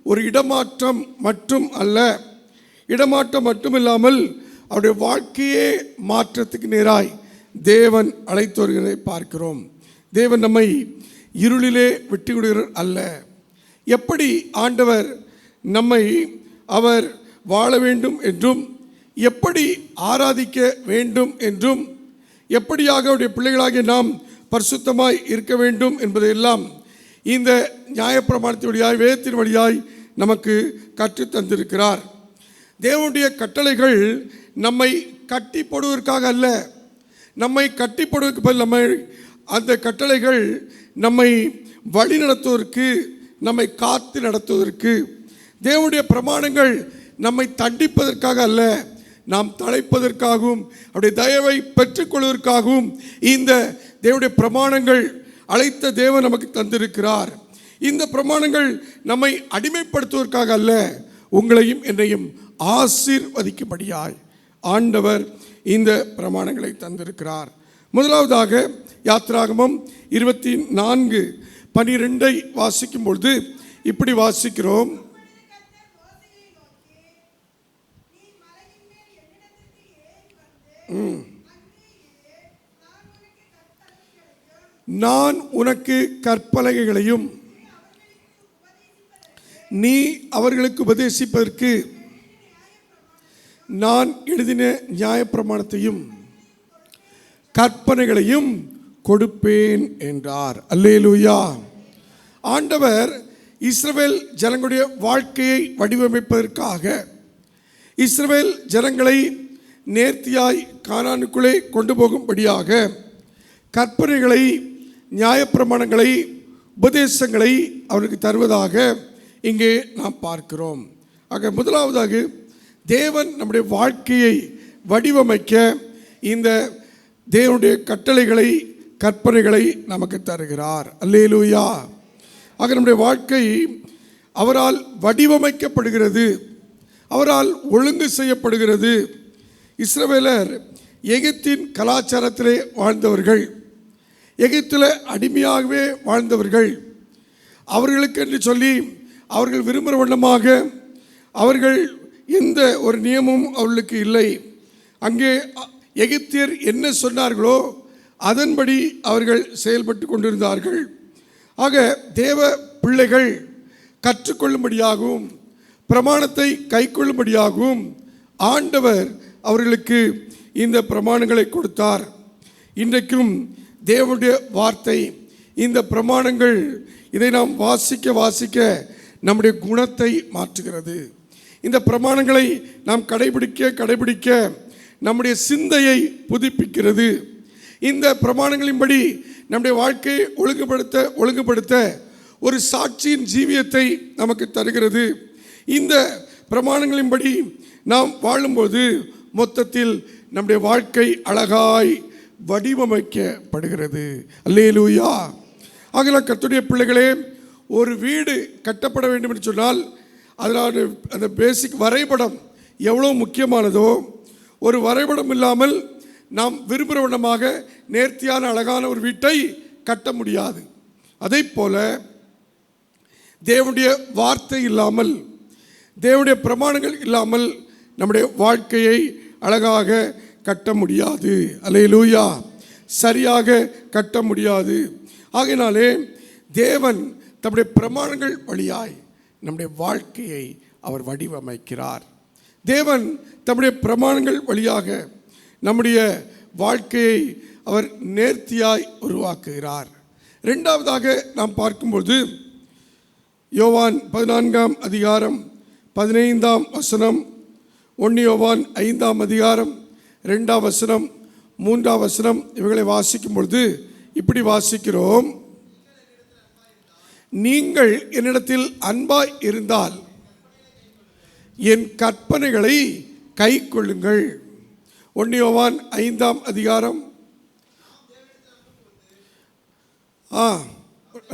ஒரு இடமாற்றம் மட்டும் அல்ல, இடமாற்றம் மட்டுமில்லாமல் அவருடைய வாழ்க்கையே மாற்றத்துக்கு நேராய் தேவன் அழைத்து வருகிறதை பார்க்கிறோம். தேவன் நம்மை இருளிலே விட்டுவிடுகிறார் அல்ல. எப்படி ஆண்டவர் நம்மை அவர் வாழ வேண்டும் என்றும், எப்படி ஆராதிக்க வேண்டும் என்றும், எப்படியாக அவருடைய பிள்ளைகளாகிய நாம் பரிசுத்தமாய் இருக்க வேண்டும் என்பதையெல்லாம் இந்த நியாயப்பிரமாணத்தின் வழியாய் வேதத்தின் வழியாய் நமக்கு கற்றுத் தந்திருக்கிறார். தேவனுடைய கட்டளைகள் நம்மை கட்டி போடுவதற்காக அல்ல, நம்மை கட்டி போடுவதற்கு பதில் நம்மை அந்த கட்டளைகள் நம்மை வழி நடத்துவதற்கு, நம்மை காத்து நடத்துவதற்கு. தேவனுடைய பிரமாணங்கள் நம்மை தண்டிப்பதற்காக அல்ல, நாம் தழைப்பதற்காகவும் அவருடைய தயவை பெற்றுக்கொள்வதற்காகவும் இந்த தேவனுடைய பிரமாணங்கள் அழைத்த தேவன் நமக்கு தந்திருக்கிறார். இந்த பிரமாணங்கள் நம்மை அடிமைப்படுத்துவதற்காக அல்ல, உங்களையும் என்னையும் ஆசீர்வதிக்கும்படியாய் ஆண்டவர் இந்த பிரமாணங்களை தந்திருக்கிறார். முதலாவதாக யாத்திராகமம் 24:12 வாசிக்கும் பொழுது இப்படி வாசிக்கிறோம். நான் உனக்கு கற்பலகைகளையும் நீ அவர்களுக்கு உபதேசிப்பதற்கு நான் எழுதின நியாயப்பிரமாணத்தையும் கற்பனைகளையும் கொடுப்பேன் என்றார். அல்லேலூயா. ஆண்டவர் இஸ்ரவேல் ஜனங்களுடைய வாழ்க்கையை வடிவமைப்பதற்காக, இஸ்ரவேல் ஜனங்களை நேர்த்தியாய் கானானுக்குள்ளே கொண்டு போகும்படியாக கற்பனைகளை, நியாயப்பிரமாணங்களை, உபதேசங்களை அவருக்கு தருவதாக இங்கே நாம் பார்க்கிறோம். ஆக முதலாவதாக தேவன் நம்முடைய வாழ்க்கையை வடிவமைக்க இந்த தேவனுடைய கட்டளைகளை, கற்பனைகளை நமக்கு தருகிறார். அல்லேலூயா. ஆக நம்முடைய வாழ்க்கை அவரால் வடிவமைக்கப்படுகிறது, அவரால் ஒழுங்கு செய்யப்படுகிறது. இஸ்ரவேலர் எகிப்தின் கலாச்சாரத்திலே வாழ்ந்தவர்கள், எகிப்தில் அடிமையாகவே வாழ்ந்தவர்கள். அவர்களுக்கு என்று சொல்லி அவர்கள் விரும்புகிற வண்ணமாக அவர்கள் எந்த ஒரு நியமமும் அவர்களுக்கு இல்லை. அங்கே எகிப்தியர் என்ன சொன்னார்களோ அதன்படி அவர்கள் செயல்பட்டு கொண்டிருந்தார்கள். ஆக தேவ பிள்ளைகள் கற்றுக்கொள்ளும்படியாகவும் பிரமாணத்தை கைக்கொள்ளும்படியாகவும் ஆண்டவர் அவர்களுக்கு இந்த பிரமாணங்களை கொடுத்தார். இன்றைக்கும் தேவனுடைய வார்த்தை, இந்த பிரமாணங்கள், இதை நாம் வாசிக்க வாசிக்க நம்முடைய குணத்தை மாற்றுகிறது. இந்த பிரமாணங்களை நாம் கடைபிடிக்க நம்முடைய சிந்தையை புதுப்பிக்கிறது. இந்த பிரமாணங்களின்படி நம்முடைய வாழ்க்கையை ஒழுங்குபடுத்த ஒரு சாட்சியின் ஜீவியத்தை நமக்கு தருகிறது. இந்த பிரமாணங்களின்படி நாம் வாழும்போது மொத்தத்தில் நம்முடைய வாழ்க்கை அழகாய் வடிவமைக்கப்படுகிறது. அல்லேலூயா. ஆகவே கர்த்தருடைய பிள்ளைகளே, ஒரு வீடு கட்டப்பட வேண்டும் என்று சொன்னால் அதனால் அந்த பேசிக் வரைபடம் எவ்வளோ முக்கியமானதோ, ஒரு வரைபடம் இல்லாமல் நாம் விரும்புகிற வண்ணமாக நேர்த்தியான அழகான ஒரு வீட்டை கட்ட முடியாது. அதே போல தேவனுடைய வார்த்தை இல்லாமல், தேவனுடைய பிரமாணங்கள் இல்லாமல் நம்முடைய வாழ்க்கையை அழகாக கட்ட முடியாது. அல்லேலூயா. சரியாக கட்ட முடியாது. ஆகையினாலே தேவன் தம்முடைய பிரமாணங்கள் வழியாய் நம்முடைய வாழ்க்கையை அவர் வடிவமைக்கிறார். தேவன் தம்முடைய பிரமாணங்கள் வழியாக நம்முடைய வாழ்க்கையை அவர் நேர்த்தியாய் உருவாக்குகிறார். இரண்டாவதாக நாம் பார்க்கும்போது யோவான் 14:15, 1 யோவான் 5 2 3 இவைகளை வாசிக்கும் பொழுது இப்படி வாசிக்கிறோம். நீங்கள் என்னிடத்தில் அன்பாய் இருந்தால் என் கற்பனைகளை கை கொள்ளுங்கள். 1 யோவான் 5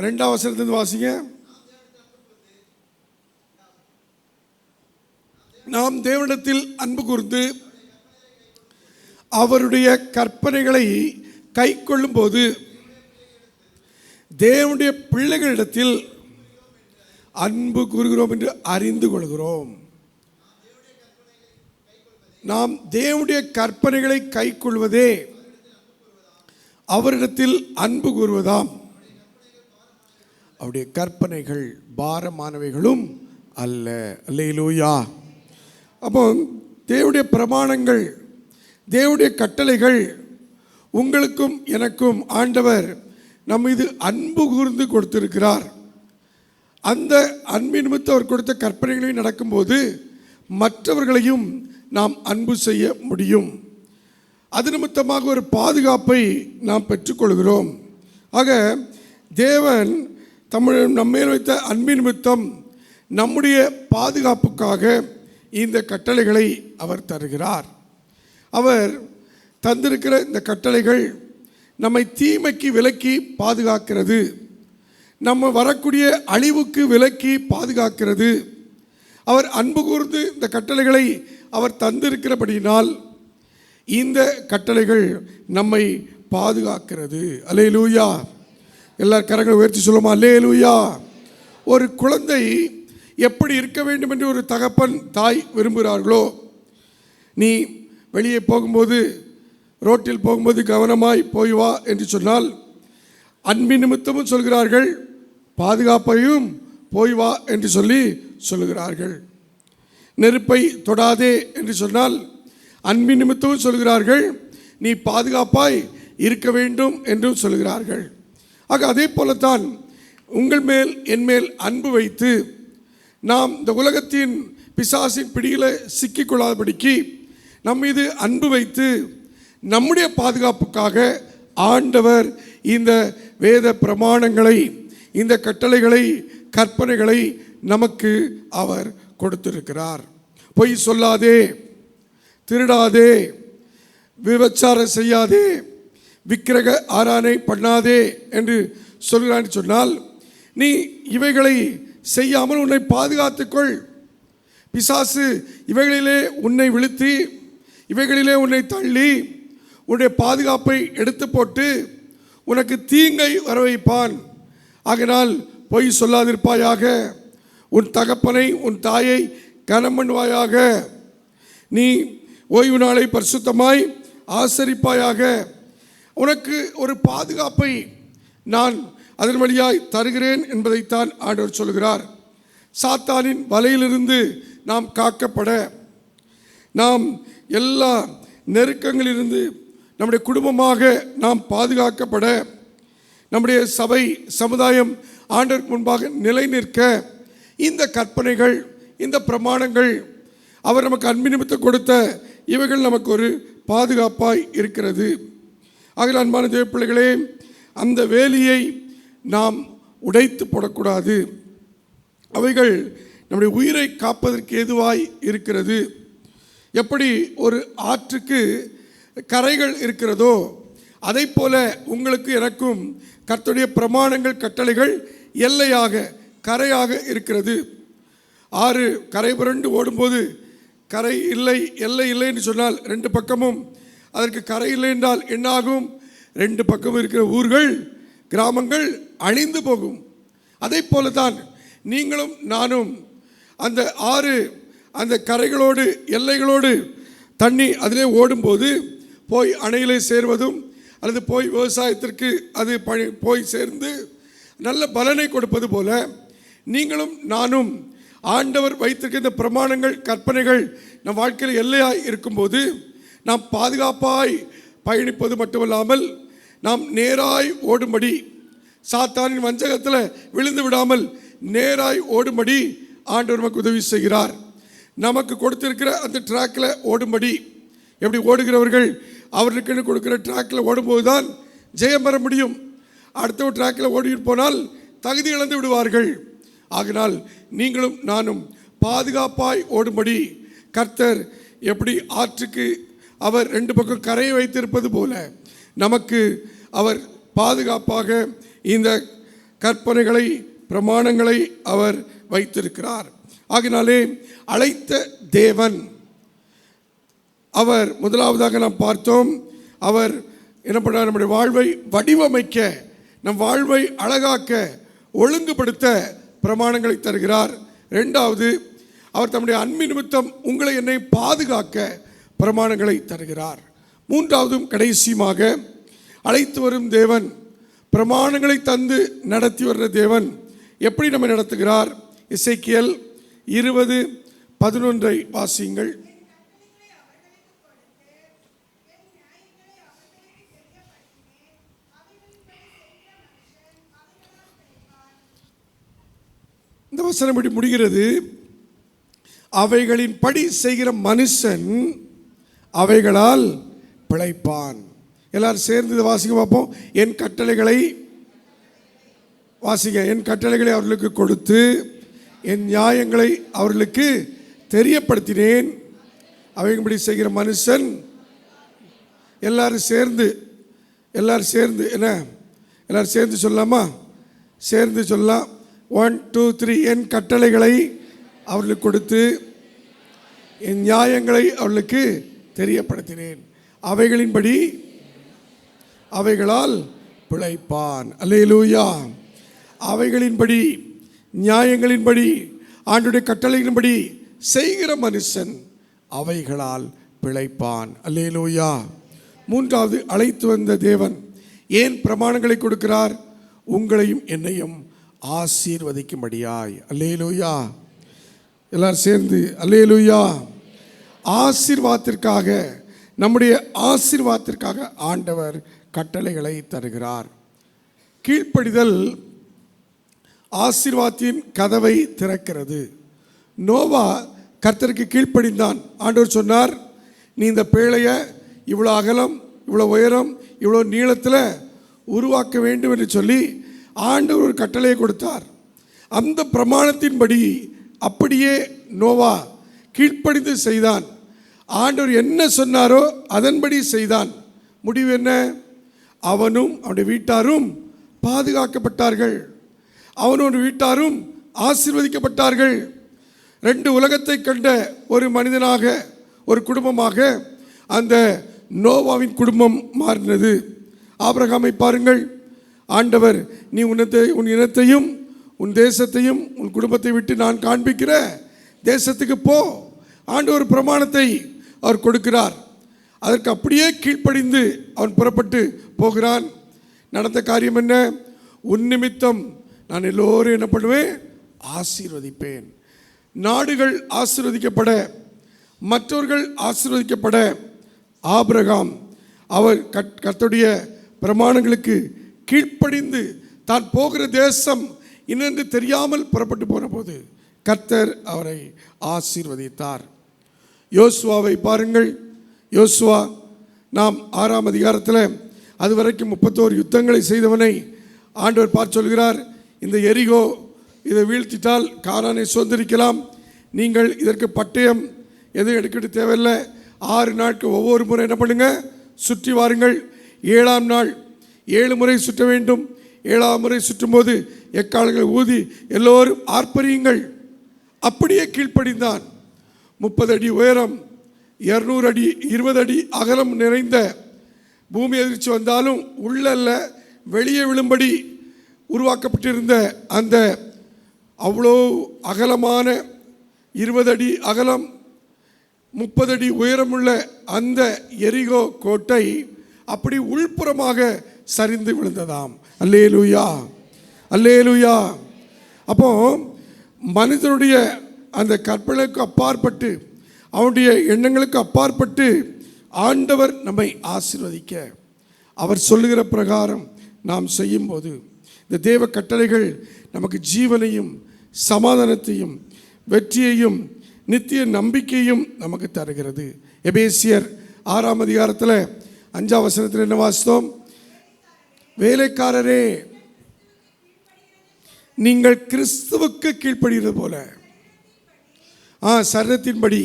2 வாசிங்க. நாம் தேவனிடத்தில் அன்பு கூர்ந்து அவருடைய கற்பனைகளை கை கொள்ளும் போது தேவனுடைய பிள்ளைகளிடத்தில் அன்பு கூறுகிறோம் என்று அறிந்து கொள்கிறோம். நாம் தேவனுடைய கற்பனைகளை கை கொள்வதே அவரிடத்தில் அன்பு கூறுவதாம். அவருடைய கற்பனைகள் பாரமானவைகளும் அல்ல. அல்லேலூயா. அப்போ தேவனுடைய பிரமாணங்கள், தேவனுடைய கட்டளைகள் உங்களுக்கும் எனக்கும் ஆண்டவர் நம் மீது அன்பு கூர்ந்து கொடுத்திருக்கிறார். அந்த அன்பின் நிமித்தம் அவர் கொடுத்த கற்பனைகளையும் நடக்கும்போது மற்றவர்களையும் நாம் அன்பு செய்ய முடியும். அது நிமித்தமாக ஒரு பாதுகாப்பை நாம் பெற்றுக்கொள்கிறோம். ஆக தேவன் நம்மேல் வைத்த அன்பின் நிமித்தம் நம்முடைய பாதுகாப்புக்காக இந்த கட்டளைகளை அவர் தருகிறார். அவர் தந்திருக்கிற இந்த கட்டளைகள் நம்மை தீமைக்கு விலக்கி பாதுகாக்கிறது, நம்ம வரக்கூடிய அழிவுக்கு விலக்கி பாதுகாக்கிறது. அவர் அன்பு கூர்ந்து இந்த கட்டளைகளை அவர் தந்திருக்கிறபடியினால் இந்த கட்டளைகள் நம்மை பாதுகாக்கிறது. அல்லேலூயா. எல்லார் கரங்களை உயர்த்தி சொல்லுமா அல்லேலூயா. ஒரு குழந்தை எப்படி இருக்க வேண்டும் என்று ஒரு தகப்பன் தாய் விரும்புகிறார்களோ, நீ வெளியே போகும்போது ரோட்டில் போகும்போது கவனமாய் போய் வா என்று சொன்னால் அன்பின் நிமித்தமும் சொல்கிறார்கள், பாதுகாப்பையும் போய் வா என்று சொல்லுகிறார்கள். நெருப்பை தொடாதே என்று சொன்னால் அன்பின் நிமித்தமும் சொல்கிறார்கள், நீ பாதுகாப்பாய் இருக்க வேண்டும் என்றும் சொல்கிறார்கள். ஆக அதே போலத்தான் உங்கள் மேல் என் மேல் அன்பு வைத்து நாம் இந்த உலகத்தின் பிசாசின் பிடியில் சிக்கிக்கொள்ளாதபடிக்கு நம் மீது அன்பு வைத்து நம்முடைய பாதுகாப்புக்காக ஆண்டவர் இந்த வேத பிரமாணங்களை, இந்த கட்டளைகளை, கற்பனைகளை நமக்கு அவர் கொடுத்திருக்கிறார். பொய் சொல்லாதே, திருடாதே, விபச்சாரம் செய்யாதே, விக்கிரக ஆராதனை பண்ணாதே என்று சொல்கிறான்னு சொன்னால் நீ இவைகளை செய்யாமல் உன்னை பாதுகாத்துக்கொள். பிசாசு இவைகளிலே உன்னை விழுத்தி, இவைகளிலே உன்னை தள்ளி, உன்னுடைய பாதுகாப்பை எடுத்து போட்டு உனக்கு தீங்கை வர வைப்பான். ஆகினால் பொய் சொல்லாதிருப்பாயாக, உன் தகப்பனை உன் தாயை கனம் பண்ணுவாயாக, நீ ஓய்வு நாளை பரிசுத்தமாய் ஆசரிப்பாயாக. உனக்கு ஒரு பாதுகாப்பை நான் அதன் வழியாய் தருகிறேன் என்பதைத்தான் ஆண்டவர் சொல்கிறார். சாத்தானின் வலையிலிருந்து நாம் காக்கப்பட, நாம் எல்லா நெருக்கங்களிலிருந்து நம்முடைய குடும்பமாக நாம் பாதுகாக்கப்பட, நம்முடைய சபை சமுதாயம் ஆண்டவருக்கு முன்பாக நிலை நிற்க இந்த கற்பனைகள், இந்த பிரமாணங்கள், அவர் நமக்கு அன்பின் நிமித்தம் கொடுத்த இவைகள் நமக்கு ஒரு பாதுகாப்பாய் இருக்கிறது. ஆக அன்பான தேவ பிள்ளைகளே, அந்த வேலியை நாம் உடைத்து போடக்கூடாது. அவைகள் நம்முடைய உயிரை காப்பதற்கு ஏதுவாய் இருக்கிறது. எப்படி ஒரு ஆற்றுக்கு கரைகள் இருக்கிறதோ அதை போல உங்களுக்கு எனக்கும் கர்த்தருடைய பிரமாணங்கள், கட்டளைகள் எல்லையாக, கரையாக இருக்கிறது. ஆறு கரை புரண்டு ஓடும்போது கரை இல்லை, எல்லை இல்லை என்று சொன்னால் ரெண்டு பக்கமும் அதற்கு கரை இல்லை என்றால் என்னாகும்? ரெண்டு பக்கமும் இருக்கிற ஊர்கள், கிராமங்கள் அழிந்து போகும். அதை போல தான் நீங்களும் நானும் அந்த ஆறு, அந்த கரைகளோடு, எல்லைகளோடு தண்ணி அதிலே ஓடும்போது போய் அணையிலே சேர்வதும் அல்லது போய் விவசாயத்திற்கு அது போய் சேர்ந்து நல்ல பலனை கொடுப்பது போல நீங்களும் நானும் ஆண்டவர் வைத்திருக்கிற இந்த பிரமாணங்கள், கற்பனைகள் நம் வாழ்க்கையில் எல்லையாய் இருக்கும்போது நாம் பாதுகாப்பாய் பயணிப்பது மட்டுமல்லாமல் நாம் நேராய் ஓடும்படி, சாத்தானின் வஞ்சகத்தில் விழுந்து விடாமல் நேராய் ஓடும்படி ஆண்டவர் நமக்கு உதவி செய்கிறார். நமக்கு கொடுத்திருக்கிற அந்த ட்ராக்கில் ஓடும்படி, எப்படி ஓடுகிறவர்கள் அவர்களுக்கு கொடுக்குற ட்ராக்கில் ஓடும்போது தான் ஜெயம் பெற முடியும். அடுத்த ஒரு ட்ராக்கில் ஓடிட்டு போனால் தகுதி இழந்து விடுவார்கள். ஆகினால் நீங்களும் நானும் பாதுகாப்பாய் ஓடும்படி கர்த்தர் எப்படி ஆற்றுக்கு அவர் ரெண்டு பக்கம் கரையை வைத்திருப்பது போல நமக்கு அவர் பாதுகாப்பாக இந்த கற்பனைகளை, பிரமாணங்களை அவர் வைத்திருக்கிறார். ஆகினாலே அழைத்த தேவன், அவர் முதலாவதாக நாம் பார்த்தோம், அவர் என்ன பண்ணார்? நம்முடைய வாழ்வை வடிவமைக்க, நம் வாழ்வை அழகாக்க, ஒழுங்குபடுத்த பிரமாணங்களை தருகிறார். ரெண்டாவது, அவர் தம்முடைய அன்பின் நிமித்தம் உங்களை என்னை பாதுகாக்க பிரமாணங்களை தருகிறார். மூன்றாவதும் கடைசியுமாக அழைத்து வரும் தேவன், பிரமாணங்களை தந்து நடத்தி வருகிற தேவன் எப்படி நம்ம நடத்துகிறார்? எசேக்கியேல் 20:11 வாசியுங்கள். அந்த வசனம் இப்படி முடிகிறது, அவைகளின் படி செய்கிற மனுஷன் அவைகளால் பிழைப்பான். எல்லாரும் சேர்ந்து இதை வாசிக்க பார்ப்போம். என் கட்டளைகளை வாசிங்க. என் கட்டளைகளை அவர்களுக்கு கொடுத்து என் நியாயங்களை அவர்களுக்கு தெரியப்படுத்தினேன். அவைகளின்படி செய்கிற மனுஷன். எல்லாரும் சேர்ந்து என்ன, எல்லாரும் சேர்ந்து சொல்லலாமா? சேர்ந்து சொல்லலாம். 1 2 3. என் கட்டளைகளை அவர்களுக்கு கொடுத்து என் நியாயங்களை அவர்களுக்கு தெரியப்படுத்தினேன். அவைகளின்படி அவைகளால் பிழைப்பான். அல்லேலூயா. அவைகளின்படி, நியாயங்களின்படி, ஆண்டுடைய கட்டளைகளின்படி செய்கிற மனுஷன் அவைகளால் பிழைப்பான். அல்லேலூயா. மூன்றாவது, அழைத்து வந்த தேவன் ஏன் பிரமாணங்களை கொடுக்கிறார்? உங்களையும் என்னையும் ஆசீர்வதிக்கும்படியாய். அல்லேலூயா. எல்லாரும் சேர்ந்து அல்லேலூயா. ஆசீர்வாதத்திற்காக, நம்முடைய ஆசீர்வாதத்திற்காக ஆண்டவர் கட்டளைகளை தருகிறார். கீழ்ப்படிதல் ஆசீர்வாதத்தின் கதவை திறக்கிறது. நோவா கர்த்தருக்கு கீழ்ப்படிந்தான். ஆண்டவர் சொன்னார், நீ இந்த பேழையை இவ்வளோ அகலம், இவ்வளோ உயரம், இவ்வளோ நீளத்தில் உருவாக்க வேண்டும் என்று சொல்லி ஆண்டவர் ஒரு கட்டளையை கொடுத்தார். அந்த பிரமாணத்தின்படி அப்படியே நோவா கீழ்ப்படிந்து செய்தான். ஆண்டவர் என்ன சொன்னாரோ அதன்படி செய்தான். முடிவு என்ன? அவனும் அவனுடைய வீட்டாரும் பாதுகாக்கப்பட்டார்கள். அவனோட வீட்டாரும் ஆசீர்வதிக்கப்பட்டார்கள். 2 உலகத்தை கண்ட ஒரு மனிதனாக, ஒரு குடும்பமாக அந்த நோவாவின் குடும்பம் மாறினது. ஆபிரகாமை பாருங்கள். ஆண்டவர், நீ உன் இனத்தையும் உன் தேசத்தையும் உன் குடும்பத்தை விட்டு நான் காண்பிக்கிற தேசத்துக்கு போ. ஆண்டவர் பிரமாணத்தை அவர் கொடுக்கிறார். அதற்கு அப்படியே கீழ்ப்படிந்து அவன் புறப்பட்டு போகிறான். நடந்த காரியம் என்ன? உன் நிமித்தம் நான் எல்லோரும் என்ன பண்ணுவேன்? ஆசீர்வதிப்பேன். நாடுகள் ஆசீர்வதிக்கப்பட, மற்றவர்கள் ஆசீர்வதிக்கப்பட ஆபிரகாம் அவர் கர்த்தருடைய பிரமாணங்களுக்கு கீழ்ப்படிந்து தான் போகிற தேசம் இன்னென்று தெரியாமல் புறப்பட்டு போன போது கர்த்தர் அவரை ஆசீர்வதித்தார். யோசுவாவை பாருங்கள். யோசுவா, நாம் 6ஆம் அதிகாரத்தில் அதுவரைக்கும் 31 யுத்தங்களை செய்தவனை ஆண்டவர் பார்த்து சொல்கிறார், இந்த எரிகோ இதை வீழ்த்திட்டால் கானானை சுதந்திரிக்கலாம். நீங்கள் இதற்கு பட்டயம் எதுவும் எடுக்கிட்டு தேவையில்லை. 6 நாட்கள் ஒவ்வொரு முறை என்ன பண்ணுங்க? சுற்றி வாருங்கள். 7ஆம் நாள் 7 முறை சுற்ற வேண்டும். 7ஆம் முறை சுற்றும்போது எக்காலங்களை ஊதி எல்லோரும் ஆர்ப்பரியுங்கள். அப்படியே கீழ்ப்படிந்தான். 30 அடி உயரம், 200 அடி 20 அடி அகலம் நிறைந்த பூமி அதிர்ச்சி வந்தாலும் உள்ளல்ல வெளியே விழும்படி உருவாக்கப்பட்டிருந்த அந்த அவ்வளோ அகலமான 20 அடி அகலம் 30 அடி உயரமுள்ள அந்த எரிகோ கோட்டை அப்படி உள்புறமாக சரிந்து விழுந்ததாம். அல்லேலூயா, அல்லேலூயா. அப்போ மனிதனுடைய அந்த கற்பனைக்கு அப்பாற்பட்டு, அவனுடைய எண்ணங்களுக்கு அப்பாற்பட்டு ஆண்டவர் நம்மை ஆசீர்வதிக்க அவர் சொல்லுகிற பிரகாரம் நாம் செய்யும்போது இந்த தேவ கட்டளைகள் நமக்கு ஜீவனையும் சமாதானத்தையும் வெற்றியையும் நித்திய நம்பிக்கையும் நமக்கு தருகிறது. எபேசியர் 6ஆம் அதிகாரத்தில் 5ஆம் வசனத்தில் என்ன வாசித்தோம்? வேலைக்காரரே, நீங்கள் கிறிஸ்துவுக்கு கீழ்ப்படுகிறது போல சரீரத்தின்படி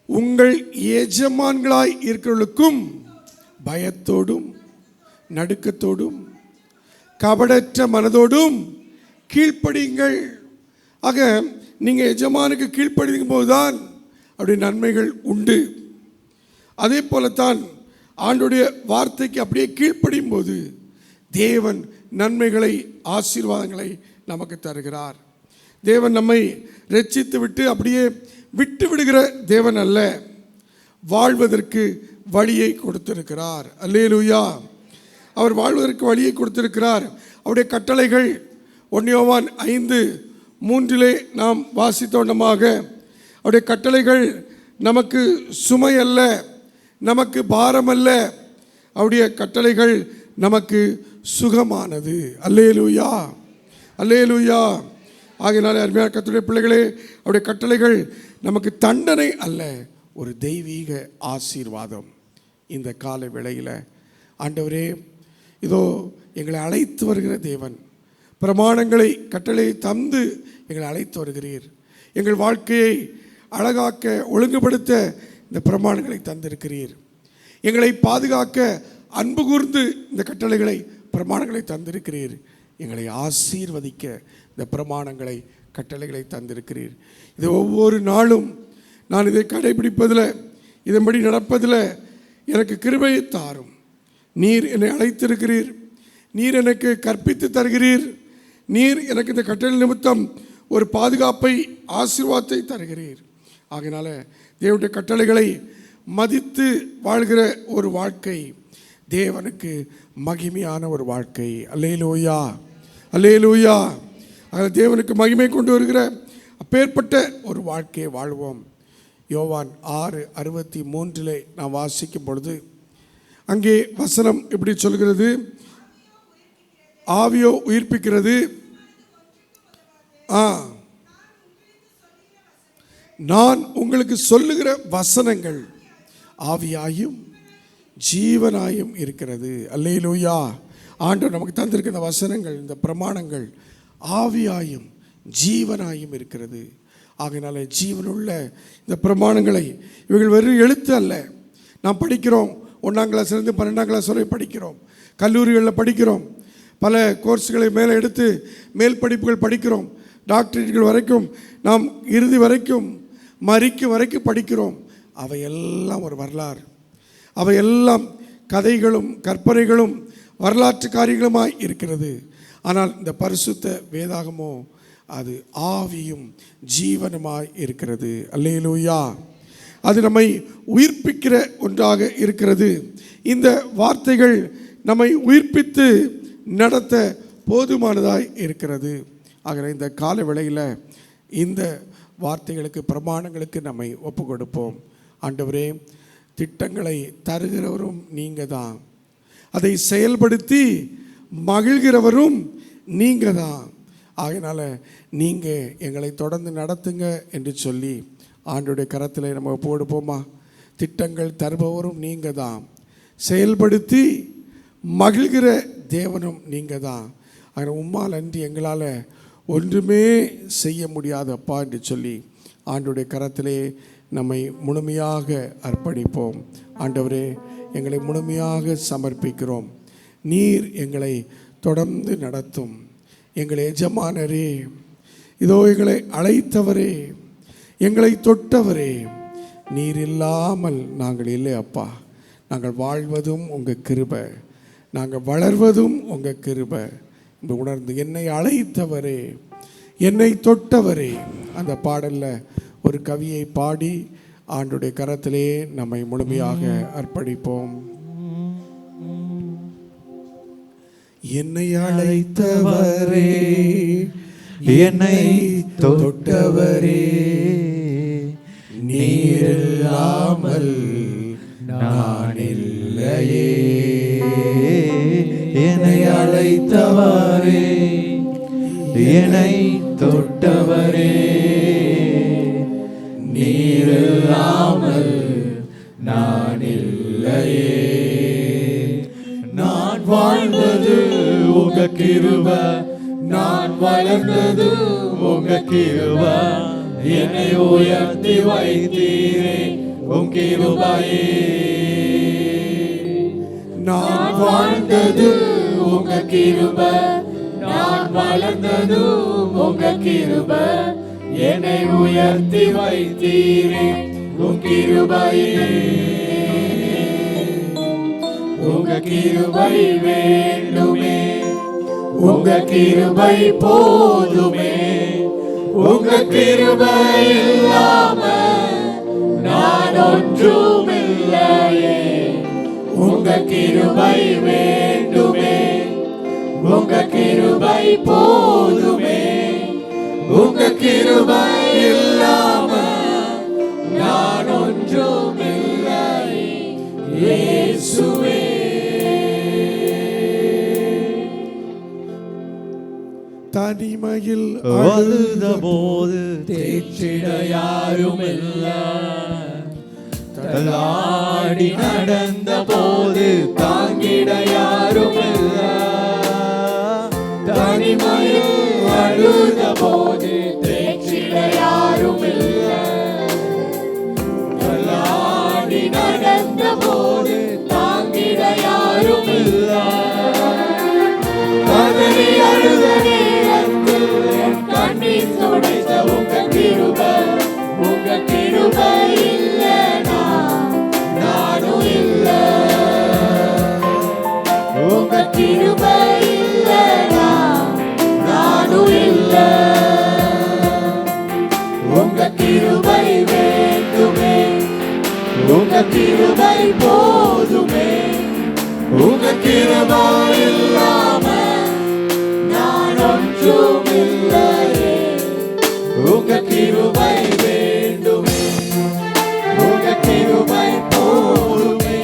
உங்கள் எஜமான்களாய் இருக்கிறவர்களுக்கும் பயத்தோடும் நடுக்கத்தோடும் கபடற்ற மனதோடும் கீழ்ப்படியுங்கள். ஆக நீங்கள் எஜமானுக்கு கீழ்ப்படியும் போதுதான் அப்படி நன்மைகள் உண்டு. அதே போலத்தான் ஆண்டுடைய வார்த்தைக்கு அப்படியே கீழ்ப்படியும் போது தேவன் நன்மைகளை, ஆசீர்வாதங்களை நமக்கு தருகிறார். தேவன் நம்மை ரட்சித்து விட்டு அப்படியே விட்டு விடுகிற தேவன் அல்ல, வாழ்வதற்கு வழியை கொடுத்திருக்கிறார். அல்லேலூயா. அவர் வாழ்வதற்கு வழியை கொடுத்திருக்கிறார். அவருடைய கட்டளைகள் 1 யோவான் 5:3 நாம் வாசித்தோண்டமாக அவருடைய கட்டளைகள் நமக்கு சுமை அல்ல, நமக்கு பாரம் அல்ல. அவருடைய கட்டளைகள் நமக்கு சுகமானது. அல்லேலூயா. அல்லேலூயா. ஆகையினாலே அருமையான கர்த்தருடைய பிள்ளைகளே, அவருடைய கட்டளைகள் நமக்கு தண்டனை அல்ல, ஒரு தெய்வீக ஆசீர்வாதம். இந்த கால வேளையில் ஆண்டவரே, இதோ எங்களை அழைத்து வருகிற தேவன், பிரமாணங்களை கட்டளை தந்து எங்களை அழைத்து வருகிறீர். எங்கள் வாழ்க்கையை அழகாக்க ஒழுங்குபடுத்த இந்த பிரமாணங்களை தந்திருக்கிறீர். எங்களை பாதுகாக்க அன்பு கூர்ந்து இந்த கட்டளைகளை பிரமாணங்களை தந்திருக்கிறீர். எங்களை ஆசீர்வதிக்க இந்த பிரமாணங்களை கட்டளைகளை தந்திருக்கிறீர். இது ஒவ்வொரு நாளும் நான் இதை கடைபிடிப்பதில், இதன்படி நடப்பதில் எனக்கு கிருபையை தாரும். நீர் என்னை அழைத்திருக்கிறீர், நீர் எனக்கு கற்பித்து தருகிறீர், நீர் எனக்கு இந்த கட்டளை நிமித்தம் ஒரு பாதுகாப்பை, ஆசீர்வாதத்தை தருகிறீர். ஆகையினால தேவனுடைய கட்டளைகளை மதித்து வாழ்கிற ஒரு வாழ்க்கை தேவனுக்கு மகிமையான ஒரு வாழ்க்கை. அல்லேலூயா, அல்லேலூயா. அதில் தேவனுக்கு மகிமை கொண்டு வருகிற அப்பேற்பட்ட ஒரு வாழ்க்கையை வாழ்வோம். யோவான் 6:63 நான் வாசிக்கும் பொழுது அங்கே வசனம் இப்படி சொல்கிறது, ஆவியோ உயிர்ப்பிக்கிறது, நான் உங்களுக்கு சொல்லுகிற வசனங்கள் ஆவியாயும் ஜீவனாயும் இருக்கிறது. அல்லேலூயா. ஆண்டவர் நமக்கு தந்திருக்கிற இந்த வசனங்கள், இந்த பிரமாணங்கள் ஆவியாயும் ஜீவனாயும் இருக்கிறது. ஆகையினால ஜீவனுள்ள இந்த பிரமாணங்களை, இவைகள் வெறும் எழுத்து அல்ல. நாம் படிக்கிறோம், 1ஆம் கிளாஸ்லேருந்து 12ஆம் கிளாஸ் வரை படிக்கிறோம், கல்லூரிகளில் படிக்கிறோம், பல கோர்ஸுகளை மேலே எடுத்து மேல் படிப்புகள் படிக்கிறோம், டாக்டரேட்டுகள் வரைக்கும் நாம் இறுதி வரைக்கும் மரிக்கும் வரைக்கும் படிக்கிறோம். அவையெல்லாம் ஒரு வரலாறு, அவையெல்லாம் கதைகளும் கற்பனைகளும் வரலாற்று காரியங்களுமாய் இருக்கிறது. ஆனால் இந்த பரிசுத்த வேதாகமோ அது ஆவியும் ஜீவனுமாய் இருக்கிறது. அல்லேலூயா. அது நம்மை உயிர்ப்பிக்கிற ஒன்றாக இருக்கிறது. இந்த வார்த்தைகள் நம்மை உயிர்ப்பித்து நடத்த போதுமானதாய் இருக்கிறது. ஆகிற இந்த கால வேளையில் இந்த வார்த்தைகளுக்கு, பிரமாணங்களுக்கு நம்மை ஒப்பு கொடுப்போம். ஆண்டவரே, திட்டங்களை தருகிறவரும் நீங்கள் தான், அதை செயல்படுத்தி மகிழ்கிறவரும் நீங்கள் தான். ஆகையினால நீங்கள் எங்களை தொடர்ந்து நடத்துங்க என்று சொல்லி ஆண்டவருடைய கரத்தில் நம்ம ஒப்பு கொடுப்போமா? திட்டங்கள் தருபவரும் நீங்கள் தான், செயல்படுத்தி மகிழ்கிற தேவனும் நீங்கள் தான். ஆனால் உம்மால் அன்றி எங்களால் ஒன்றுமே செய்ய முடியாது அப்பா என்று சொல்லி ஆண்டவருடைய கரத்திலே நம்மை முழுமையாக அர்ப்பணிப்போம். ஆண்டவரே, எங்களை முழுமையாக சமர்ப்பிக்கிறோம். நீர் எங்களை தொடர்ந்து நடத்தும். எங்களை எஜமானரே, இதோ எங்களை அழைத்தவரே, எங்களை தொட்டவரே, நீர் இல்லாமல் நாங்கள் இல்லை அப்பா. நாங்கள் வாழ்வதும் உங்கள் கிருபை, நாங்கள் வளர்வதும் உங்கள் கிருபை இந்த உணர்ந்து என்னை அழைத்தவரே, என்னை தொட்டவரே, அந்த பாடலில் ஒரு கவியை பாடி ஆண்டுடைய கரத்திலே நம்மை முழுமையாக அர்ப்பணிப்போம். என்னை அழைத்தவரே, என்னை தொட்டவரே, நீர் இல்லாமல் நான் இல்லையே. என்னை அழைத்தவரே, என்னை தொட்டவரே, நீர் இல்லாமல் நான் இல்லையே. நான் வாழ்வது உங்க கிருபை, நான் வளர்ந்தது உங்க கிருபை, என்னை உயர்த்தி வைத்தீரே உங்க கிருபையே. நான் வாழ்ந்தது உங்க கிருபை, நான் வளர்ந்தது உங்க கிருபை, என்னை உயர்த்தி வைத்தீரே உங்க கிருபையே. உங்க கிருபை வேண்டுமே, உங்க கிருபை போதுமே, உங்க கிருபை இல்லாம நான் ஒன்றும் இல்லையே. உங்க கிருபை வேண்டுமே, உங்க கிருபை போதுமே, உங்க கிருபை இல்லாம நான் ஒன்றும் இல்லை இயேசுவே. தனிமையில் அழுத போது தேற்றிட யாருமில்ல, தள்ளாடி நடந்த போது தாங்கிட யாருமில்ல, தனிமையில் அழுத போது தேற்றிட யாருமில்ல, தள்ளாடி நடந்த போது தாங்கிட யாருமில்ல, கதறி அழுத நேரத்தில் என் கண்ணீர் துடைத்த உங்க கிருபை இல்லைனா நானும் இல்லை, உங்க கிருபை இல்லைனா நானும் இல்லை, உங்க கிருபை வேண்டுமே, உங்க கிருபை போதுமே, உங்க கிருபை இல்லாம நான் ஒன்றும் இல்லையே, உங்க கிருபை வேண்டுமே, உங்க கிருபை போதுமே,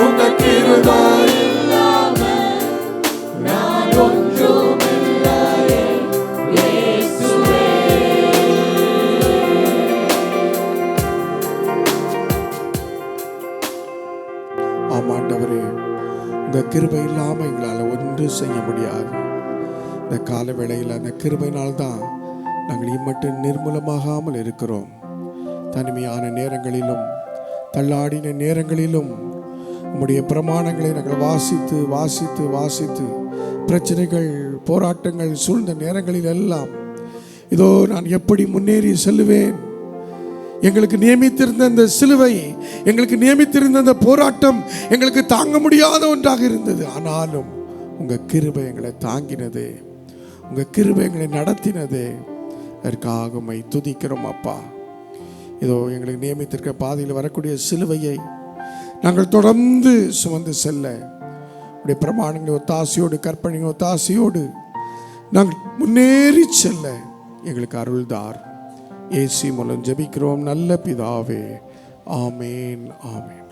உங்க கிருபை இல்லாம நான் ஒன்றும் இல்லையே இயேசுவே. ஆமாண்டவரே, உங்க கிருபை இல்லாமல் எங்களால் ஒன்றும் செய்ய முடியாது. இந்த கால வேளையில் அந்த கிருபையினால்தான் நாங்கள் இம்மட்டும் நிர்மூலமாகாமல் இருக்கிறோம். தனிமையான நேரங்களிலும் தள்ளாடின நேரங்களிலும் உம்முடைய பிரமாணங்களை நாங்கள் வாசித்து வாசித்து வாசித்து பிரச்சனைகள் போராட்டங்கள் சூழ்ந்த நேரங்களில் எல்லாம் இதோ நான் எப்படி முன்னேறி செல்லுவேன், எங்களுக்கு நியமித்திருந்த அந்த சிலுவை, எங்களுக்கு நியமித்திருந்த அந்த போராட்டம் எங்களுக்கு தாங்க முடியாத ஒன்றாக இருந்தது. ஆனாலும் உங்கள் கிருபை எங்களை தாங்கினது, உங்கள் கிருபை எங்களை நடத்தினது. அதற்காக உம்மை துதிக்கிறோம் அப்பா. இதோ எங்களுக்கு நியமித்திருக்க பாதையில் வரக்கூடிய சிலுவையை நாங்கள் தொடர்ந்து சுமந்து செல்ல உடைய பிரமாணங்களின் ஒத்தாசையோடு கற்பனையின் ஒத்தாசையோடு நாங்கள் முன்னேறி செல்ல எங்களுக்கு அருள்தார். இயேசு மூலம் ஜெபிக்கிறோம் நல்ல பிதாவே. ஆமேன் ஆமேன்.